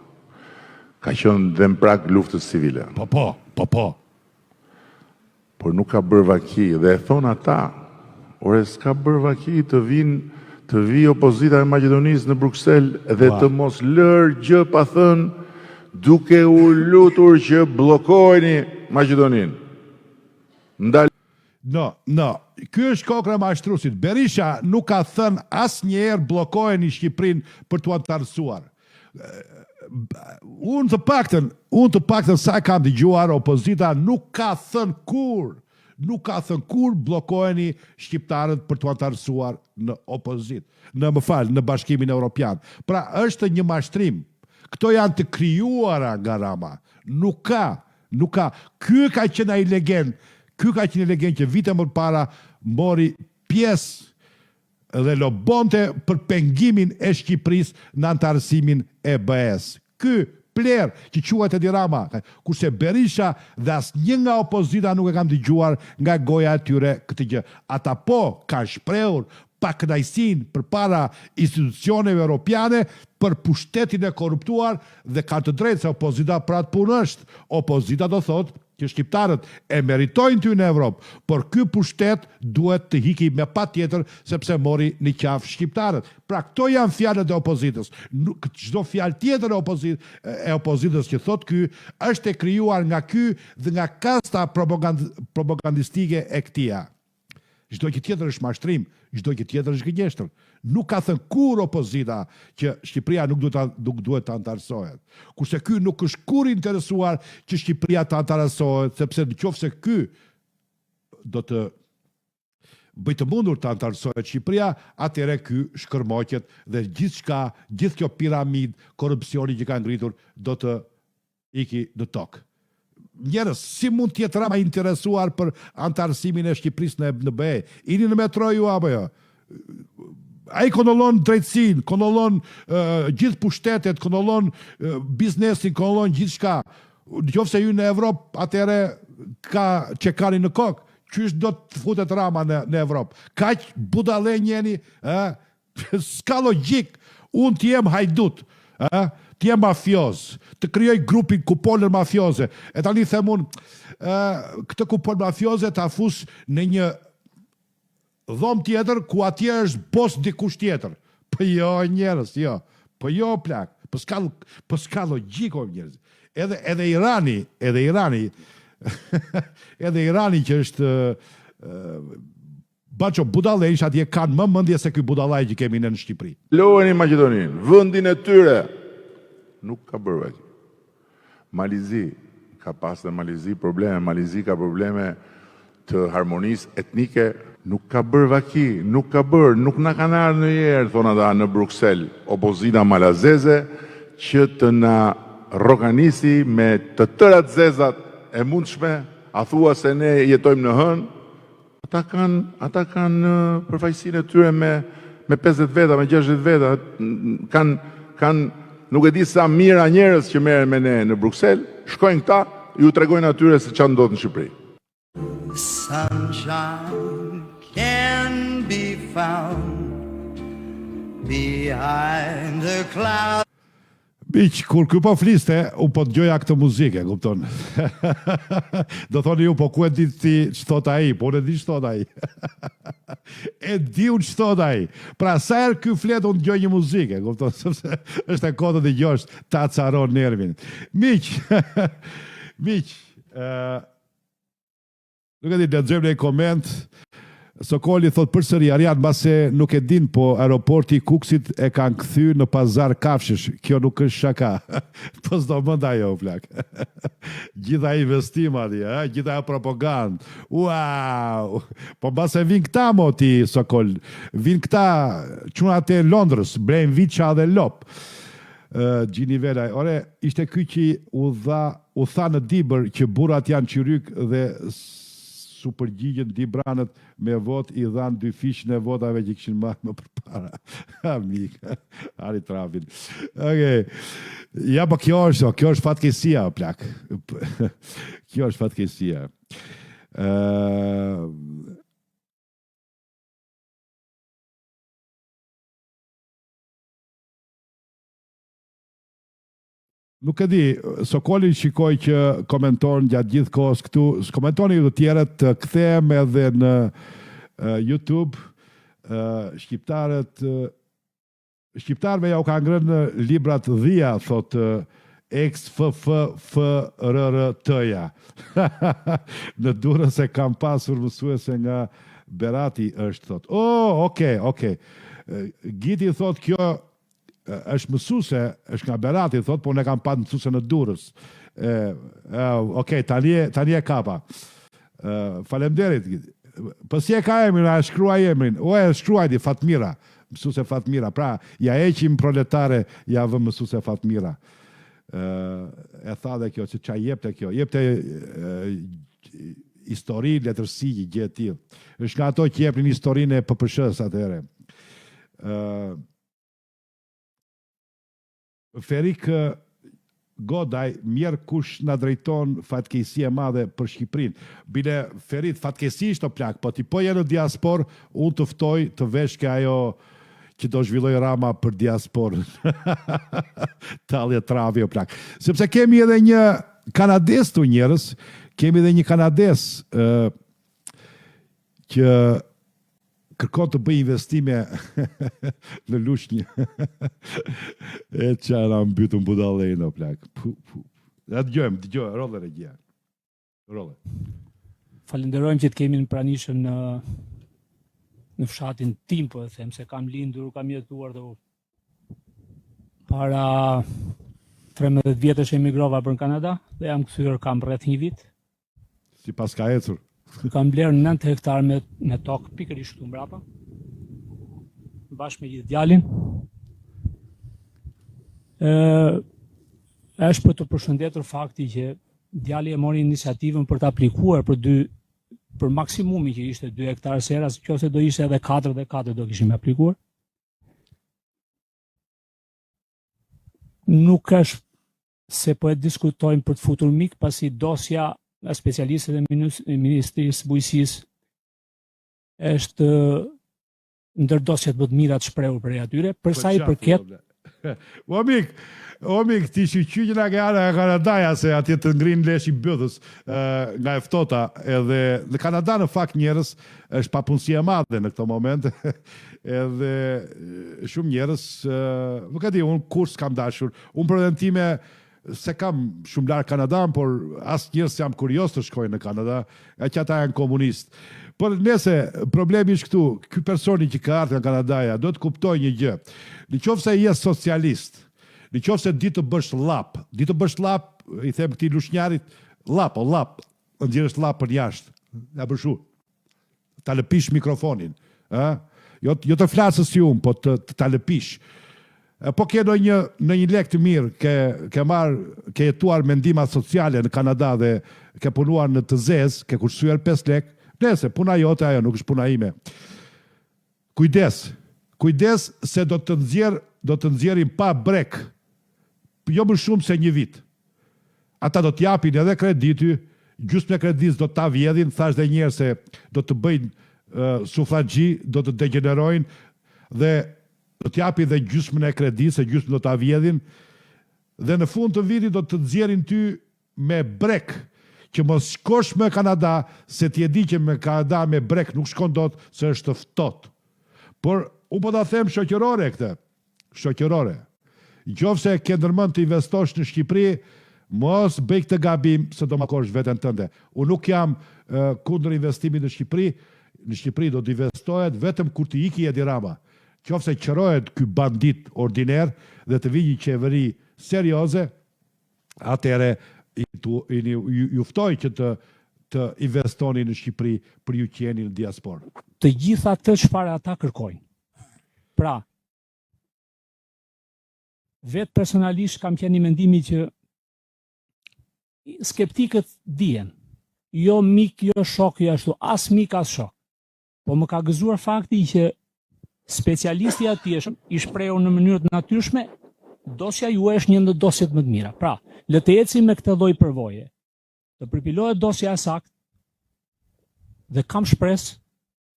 Ka qenë dhe në prag luftës civile. Po. Por nuk ka bërë vaki, dhe e thonë ata, s'ka bërë vaki të vi opozita e Maqedonisë në Bruksel dhe të mos lërë gjë pa thënë, duke u lutur që bllokojeni Maqedoninë. No, ky është kokra e mashtruesit. Berisha nuk ka thënë asnjëherë bllokojeni Shqipërinë për t'u antarësuar. Unë të paktën sa kam dëgjuar, opozita nuk ka thënë kur bllokojeni shqiptarët për t'u antarësuar në opozitë. Në Bashkimin Evropian. Pra është një mashtrim. Këto janë të krijuara nga Rama. Nuk ka. Ky ka qenë ai legend. Që vite më para mori pjesë dhe lobonte për pengimin e Shqipërisë në antarësimin e BE-s. Ky pler që quhet Edi Rama, kurse Berisha dhe asnjë nga opozita nuk e kam dëgjuar nga goja e tyre këtë gjë. Ata po kanë shprehur pa kënaqësinë përpara institucioneve europiane për pushtetin e korruptuar dhe kanë të drejtë se opozita pra të punë është. Opozita do thotë që shqiptarët e meritojnë ty në Evropë, por ky pushtet duhet të hiki me patjetër sepse mori në qafë shqiptarët. Pra këto janë fjalët e opozitës. Çdo fjalë tjetër e opozitës që thot ky është e krijuar nga ky dhe nga kasta propagandistike e këtija. Çdo që tjetër është mashtrim, çdo që tjetër është gënjeshtër. Nuk ka thënë kur opozita që Shqipëria nuk duhet të antarësohet. Kurse ky nuk është kur interesuar që Shqipëria të antarësohet, sepse nëse ky do të bëj të mundur të antarësohet Shqipëria, atëherë ky shkërmoqet dhe gjithë kjo piramid korrupsioni që ka ngritur do të iki në tokë. njerëz, si mund të jetë Rama interesuar për antarësimin e Shqipërisë në BE? Ini në metro ju apo jo? Ai kontrollon drejtësinë, kontrollon gjithë pushtetet, kontrollon biznesin, kontrollon gjithçka. Nëse ju në Evropë, atëre ka çekani në kokë. Qysh do të futet Rama në Evropë? Kaq budallë jeni, s'ka logjik. Unë të jem hajdut, të jem mafioz, të krijoj grupin kuponën mafioze. E tani them unë, këtë kupon mafioze ta fus në një dhomë tjetër ku atje është bos dikush tjetër. Po jo njerëz, jo. Po jo plak. Po s'ka logjik o njerëz. Edhe Irani, edhe Irani që është baço budallësh atje kanë më mendje se ky budallaj që kemi në Shqipëri. Lojeni Maqedoninë, vendin e tyre nuk ka bërë vaki. Malizi ka pasur Malizi probleme, Malizi ka probleme të harmonisë etnike, nuk ka bërë vaki, nuk na kanë ardhur ndonjëherë thonë ata në Bruksel, opozita malazeze që të na rroganisi me të tërat zezat e mundshme, a thua se ne jetojmë në hënë. Ata kanë përfaqësinë e tyre me 50 veta, me 60 veta, kanë nuk e di sa mira njerëz që merren me ne në Bruksel, shkojnë këta, ju tregojnë atyre se çfarë ndodh në Shqipëri. Sunshine can be found behind the cloud. Biq, kur ky po fliste, u po dëgjoja këtë muzikë, kupton? Do thoni ju, po ku e di ti ç'thot ai, po unë e di ç'thot ai. E di unë ç'thot ai. Pra sa herë ky flet unë dëgjoj një muzikë, kupton? Sepse është e kohë të dëgjosh, ta caron nervin. Miq, nuk e di, lexojmë një koment. Sokoli thot përsëri Arian, mbase nuk e din, po aeroporti i Kukësit e kanë kthy në pazar kafshësh. Kjo nuk është shaka. Po s'do mend ajo plak. Gjitha investim atje, gjitha propagandë. Wow! Po mbase vin këta mo ti Sokol. Vin këta çunat e Londrës, Brejnviça dhe Lop. Gjini Velaj, ore, ishte ky që u tha në Dibër që burrat janë qyryk dhe su përgjigjen Dibranët me vot i dhanë 2 fish në votave që kishin marrë më përpara. Amik, ari trafin. Okej. Ja, po kjo është fatkeqësia, plak. Kjo është fatkeqësia. Nuk e di, Sokoli shikoj që komenton gjatë gjithë kohës këtu, komentoni të tjerët të kthehem edhe në YouTube, shqiptarëve ja u ka ngrënë librat dhia, thot XFFFRRT-ja. Në Durrës e kam pasur mësuese nga Berati është, thot. Oh, okay. Giti thot kjo është mësuese, është nga Berati, thot, po ne kam pat mësuese në Durrës. Okej, tani e kapa. Faleminderit. Po si e ka emrin, a shkruaj emrin? O e shkruaj di Fatmira, mësuese Fatmira. Pra, ja heqim proletare, ja vë mësuese Fatmira. E tha dhe kjo, që qa jepte kjo? Jepte histori, letërsi, gjë e tillë. Është nga ato që jepnin historinë e PPSH-s atëherë. Ferik Godaj, mjerë kush na drejton fatkeqësi e madhe për Shqipërinë. Bile Ferit, fatkeqësisht o plak, po ti po je në diaspor, unë të ftoj të veshke ajo që do zhvilloj Rama për diasporën. Talje travi o plak. Sepse kemi edhe një kanades të njerës, kemi edhe një kanades që kërkon të bëj investime në lushnjë. E që na mbytën budallën o plak. Ja dëgjoj, rolle regjia. Rolle. Falenderojmë që të kemi në pranishëm në fshatin tim, po e them, se kam lindur, kam jetuar dhe para 13 vjetësh emigrova për në Kanada dhe jam kthyer kam rreth 1 vit. Si pas ka ecur. Kam blerë 9 hektar me tokë pikërisht këtu mbrapa, bashkë me gjithë djalin. Është për të përshëndetur fakti që djali e mori iniciativën për të aplikuar për maksimumi që ishte 2 hektarë sera, nëse do ishte edhe 4 dhe 4 do kishim aplikuar. Nuk është se po e diskutojmë për të futur mik, pasi dosja nga specialistët e Ministrisë Bujqësisë është ndër dosjet më të mira të shprehur për atyre, për sa i përket. O mik, ti shqyqyqin a gara e Kanadaja se atje të ngrin lesh i bëdhës nga e ftota, edhe në Kanada në fakt njerës është papunësia madhe në këto moment, edhe shumë njerës, nuk e di, unë kurs kam dashur, unë për time se kam shumë larë Kanadan, por asë njerës jam kurios të shkojnë në Kanada, e që ata janë komunist. Por nëse problemi është këtu, ky personi që ka ardhur nga Kanadaja do të kuptoj një gjë. Në qoftë se je socialist, në qoftë se ditë të bësh lap, i them këtij lushnjarit, lap, nxjerrësh lap për jashtë. Ja për shu. Ta lëpish mikrofonin, ë? Jo të flasësh si unë, po ta lëpish. Po ke në një lek të mirë, ke jetuar mendima sociale në Kanada dhe ke punuar në të zezë, ke kursuar 5 lek, nëse puna jote ajo nuk është puna ime. Kujdes se do të nxjerrin pa brek, jo më shumë se 1 vit. Ata do t'japin edhe krediti, gjysmën e kredis do ta vjedhin, thash dhe njerë se do të bëjnë sufragji, do të degenerojnë dhe do t'japin dhe gjysmën e kredis, se gjysmën do ta vjedhin, dhe në fund të vitit do të nxjerrin ty me brek, që mos shkosh me Kanada, se ti e di që me Kanada me brek nuk shkon dot, se është ftohtë. Por unë po ta them shoqërore këtë. Shoqërore. Nëse ke ndërmend të investosh në Shqipëri, mos bëj këtë gabim se do makosh veten tënde. Unë nuk jam kundër investimit në Shqipëri. Në Shqipëri do të investohet vetëm kur të iki Edi Rama. Nëse qërohet ky bandit ordiner dhe të vijë një qeveri serioze, atëherë ju ftoj që të investoni në Shqipëri për ju që jeni në diasporë. Të gjitha të çfarë ata kërkojnë. Pra, vetë personalisht kam qenë mendimi që skeptikët dihen. Jo mik, jo shok, jo ashtu, as mik, as shok. Po më ka gëzuar fakti që specialisti atjeshëm i shprehur në mënyrë të natyrshme, dosja juaj është një ndër dosjet më të mira. Pra, le të ecim me këtë lloj përvoje. Të përpilohet dosja e saktë dhe kam shpresë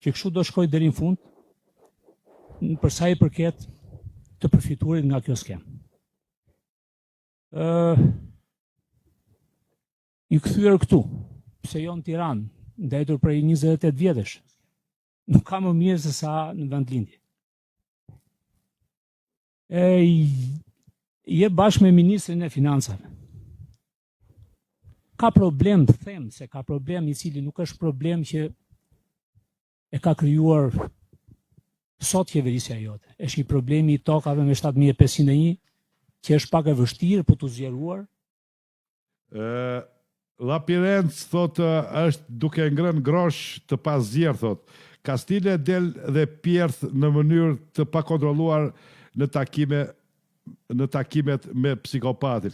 që kështu do shkojë deri në fund për sa i përket të përfituarit nga kjo skem. I kthyer këtu, pse jo në Tiranë, ndajtur prej 28 vjetësh. Nuk ka më mirë se sa në vendlindje. Je bashkë me Ministrin e Financave. Ka problem, them se ka problem i cili nuk është problem që e ka krijuar sot qeverisja jote. Është një problemi i tokave me 7501 që është pak e vështirë për të zgjeruar. Lapirenc thot është duke ngrënë grosh të pas zjerë, thot. Kastile del dhe pjerth në mënyrë të pakontrolluar në takimet me psikopatin.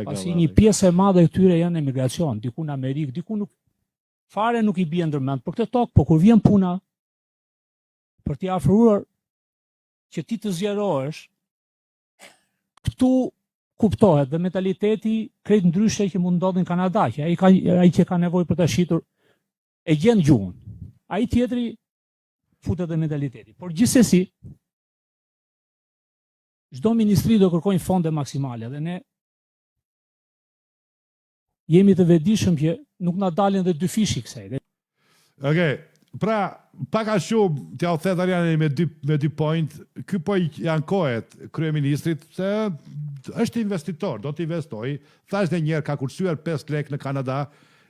Pasi një pjesë e madhe e këtyre janë emigracion, diku në Amerikë, diku fare nuk i bie ndërmend për këtë tokë, po kur vjen puna për t'i afruar që ti të zgjerohesh, këtu kuptohet dhe mentaliteti krejt ndryshe që mund ndodhin në Kanada, që ai që ka nevojë për ta shitur e gjen gjuhën. Ai tjetri futet dhe mentaliteti. Por gjithsesi, çdo ministri do kërkojnë fonde maksimale dhe ne jemi të vetëdijshëm që nuk na dalin dhe 2 fishi kësaj. Okej, pra pak a shumë t'ja u the Ariane me 2 point, ky po i ankohet kryeministrit se është investitor, do të investoj. Thash dhe njerë ka kursuar 5 lek në Kanada,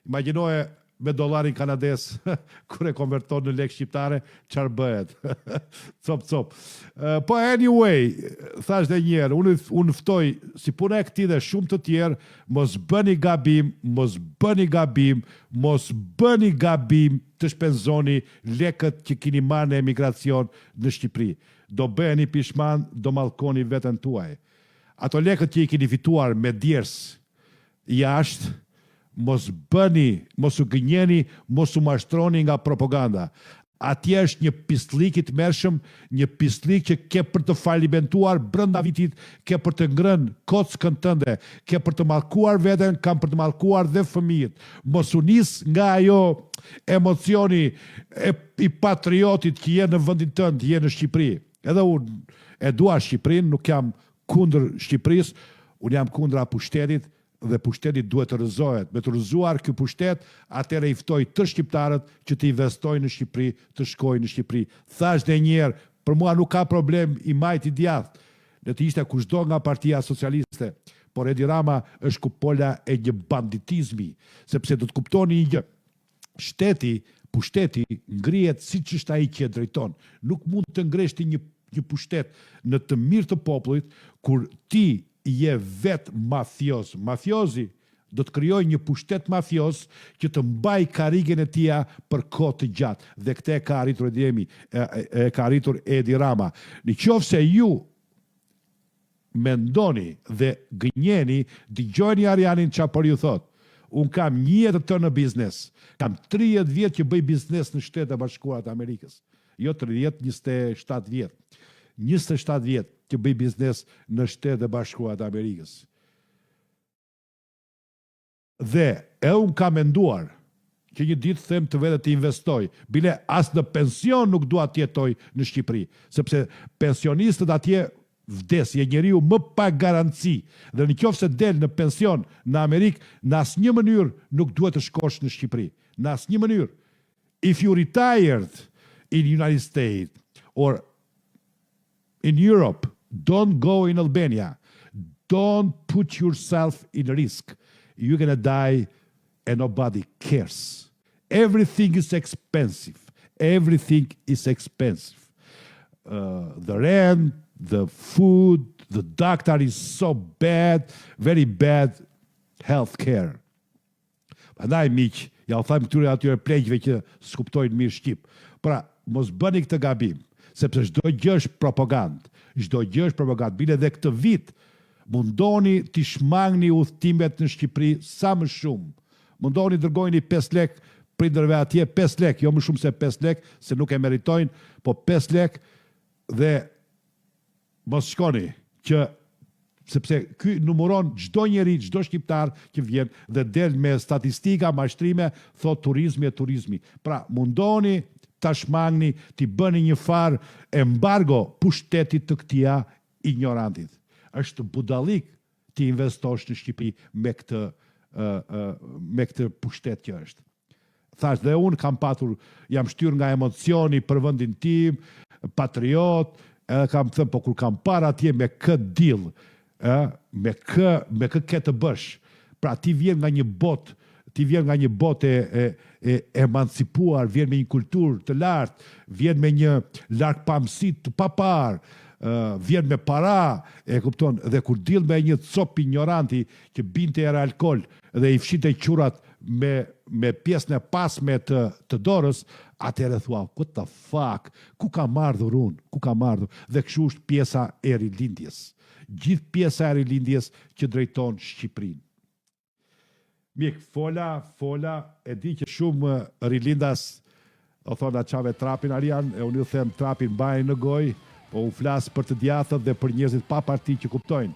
imagjinoje me dollarin kanades, kur e konverton në lek shqiptare, çfarë bëhet? Cop. Po anyway, thash dhe njerë, unë ftoj si puna e këtij dhe shumë të tjerë, mos bëni gabim të shpenzoni lekët që keni marrë në emigracion në Shqipëri. Do bëheni pishman, do mallkoni veten tuaj. ato lekët që i keni fituar me djers jashtë, mos bëni, mos u gënjeni, mos u mashtroni nga propaganda. Atje është një pislik i të mërshëm, një pislik që ke për të falimentuar brenda vitit, ke për të ngrënë kockën tënde, ke për të mallkuar veten, kam për të mallkuar dhe fëmijët. Mos u nis nga ajo emocioni i patriotit që je në vendin tënd, je në Shqipëri. Edhe unë e dua Shqipërinë, nuk jam kundër Shqipërisë, unë jam kundra pushtetit, dhe pushtetit duhet të rëzohet. Me të rëzuar ky pushtet, atëherë i ftoj të shqiptarët që të investojnë në Shqipëri, të shkojnë në Shqipëri. Thash dhe njerë, për mua nuk ka problem i majt i djathtë, në të ishte kushdo nga Partia Socialiste, por Edi Rama është kupola e një banditizmi, sepse do të kuptoni një gjë. Shteti, pushteti, ngrihet siç është ai që e drejton. Nuk mund të ngreshti një pushtet në të mirë të popullit, kur ti je vetë mafios. Mafiozi do të krijoj një pushtet mafios që të mbaj karrigen e tia për kohë të gjatë. Dhe këtë ka arritur ka arritur Edi Rama. Në qoftë se ju mendoni dhe gënjeni, dëgjoni Arianin çfarë po ju thot. Unë kam 1 jetë të në biznes. Kam 30 vjet që bëj biznes në Shtetet e Bashkuara të Amerikës. Jo 30, 27 vjet. 27 vjet që bëj biznes në Shtetet e Bashkuara të Amerikës. Dhe e unë kam menduar që një ditë them të vetë të investoj, bile as në pension nuk dua të jetoj në Shqipëri, sepse pensionistët atje vdesje, njeriu më pa garanci, dhe në qoftë se del në pension në Amerikë, në asnjë mënyrë nuk duhet të shkosh në Shqipëri. Në asnjë mënyrë. If you retired in United States or in Europe, don't go in Albania. Don't put yourself in risk. You're gonna die and nobody cares. Everything is expensive. Everything is expensive. The rent, the food, the doctor is so bad, very bad health care. Prandaj miq, ja u them këtyre atyre pleqjve që skuptojnë mirë shqip. Pra, mos bëni këtë gabim, sepse çdo gjë është propagandë. Çdo gjë është propagandë. Bile edhe këtë vit mundoni t'i shmangni udhëtimet në Shqipëri sa më shumë. Mundoni dërgojni 5 lek prindërve atje, 5 lek, jo më shumë se 5 lek, se nuk e meritojnë, po 5 lek dhe mos shkoni që sepse ky numëron çdo njeri, çdo shqiptar që vjen dhe del me statistika, mashtrime, thot turizmi. Pra, mundoni ta shmangni, t'i bëni një farë embargo pushtetit të këtia ignorantit. Është budallik t'i investosh në Shqipëri me këtë pushtet që është. Thash dhe unë kam patur, jam shtyr nga emocioni për vendin tim, patriot, edhe kam thënë, po kur kam parë atje me këtë dill, me kë ke të bësh. Pra ti vjen nga një botë e emancipuar, vjen me një kulturë të lartë, vjen me një largpamësi të papar, vjen me para, e kupton, dhe kur dill me një cop ignoranti që binte era alkool dhe i fshinte qurat me pjesën e pasme të dorës, atëherë thua, what the fuck, ku kam ardhur unë, ku kam ardhur, dhe kështu është pjesa e rilindjes. Gjithë pjesa e rilindjes që drejton Shqipërinë. Mik, fola, e di që shumë rilindas o thonë çave trapin Arian, e unë ju them trapin mbajnë në gojë, po u flas për të djathët dhe për njerëzit pa parti që kuptojnë.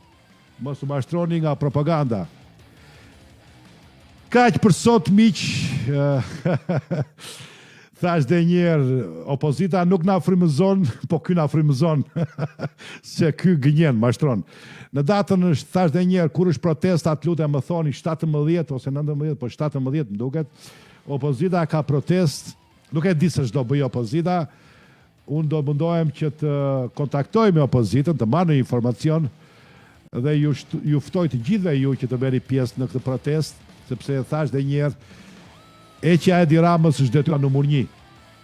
Mos u mashtroni nga propaganda. Kaq për sot miq. Thash dhe njerë, opozita nuk na frymëzon, po ky na frymëzon. Se ky gënjen, mashtron. Në datën është, thash dhe njerë, kur është protestat, lutem më thoni 17 ose 19, po 17 më duket, opozita ka protest, nuk e di se ç'do bëj opozita, unë do mundohem që të kontaktoj me opozitën, të marrë një informacion, dhe ju ftoj të gjithve ju që të merrni pjesë në këtë protest, sepse thash dhe njerë, Eqja e Edi Ramës është detyra numër 1.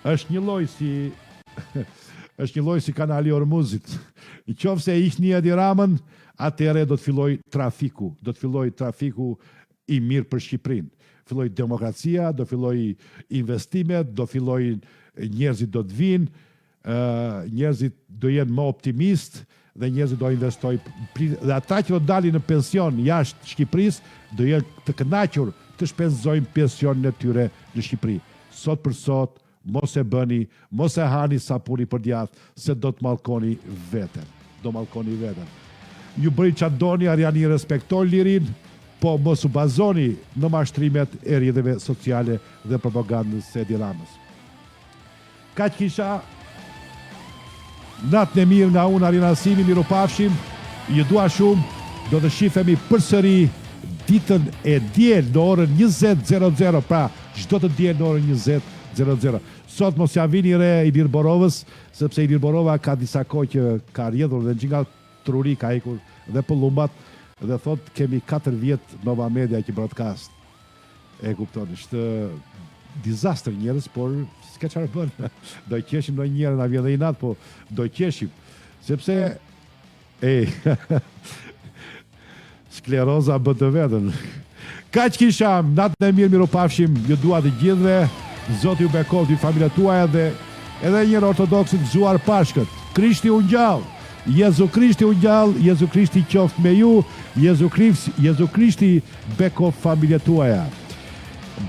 Është një lloj si kanali Ormuzit. Në qoftë se hiqni Edi Ramën, atëherë do të filloj trafiku. Do të filloj trafiku i mirë për Shqipërinë. Filloj demokracia, do filloj investimet, do filloj njerëzit do të vinë, njerëzit do jenë më optimist dhe njerëzit do investoj dhe ata që do dalin në pension jashtë Shqipërisë do jenë të kënaqur të shpenzojnë pensionin e tyre në Shqipëri. Sot për sot, mos e bëni, mos e hani sapuni për djathtë, se do të mallkoni veten. Do mallkoni veten. Ju bëni çfarë doni, Ariani respektoj lirin, po mos u bazoni në mashtrimet e rrjeteve sociale dhe propagandës së Edi Ramës. Kaq kisha. Natën e mirë nga unë Arian Asimi, mirupafshim, ju dua shumë, do të shifemi përsëri ditën e diel në orën 20:00, pra çdo të diel në orën 20:00. Sot mos ja vini re Ilir Borovës, sepse Ilir Borova ka disa kohë që ka rjedhur dhe nga truri ka ikur dhe pëllumbat dhe thot kemi 4 vjet Nova Media që broadcast. E kupton, është disaster njerëz, por s'ka çfarë bën. Do qeshim në njëherë na vjen dhe i natë, po do qeshim. Sepse skleroza bë të vetën. Kaq kisha, natën e mirë, mirupafshim, ju dua të gjithëve. Zoti ju bekoft, familja tuaja dhe edhe një ortodoksët gëzuar Pashkët. Krishti u ngjall. Jezu Krishti u ngjall, Jezu Krishti qoftë me ju, Jezu Krishti bekoft familja tuaja.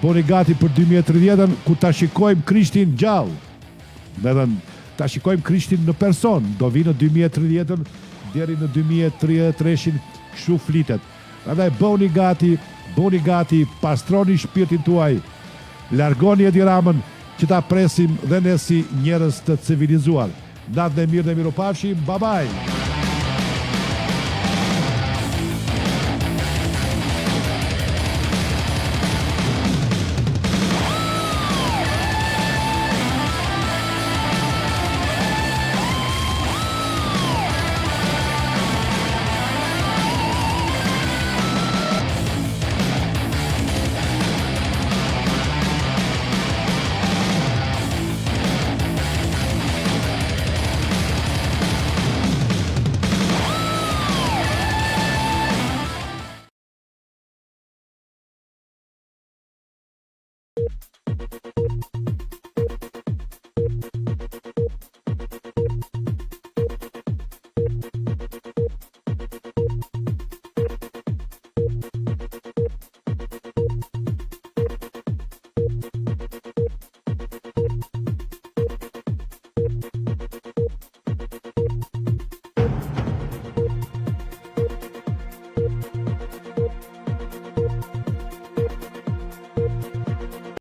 Boni gati për 2030-ën ku ta shikojmë Krishtin gjallë. Edhe ta shikojmë Krishtin në person. Do vi në 2030-ën deri në 2033-in kështu flitet. Prandaj bëuni gati, pastroni shpirtin tuaj. Largoni Edi Ramën që ta presim dhe ne si njerëz të civilizuar. Natë e mirë dhe mirupafshim. Bye bye.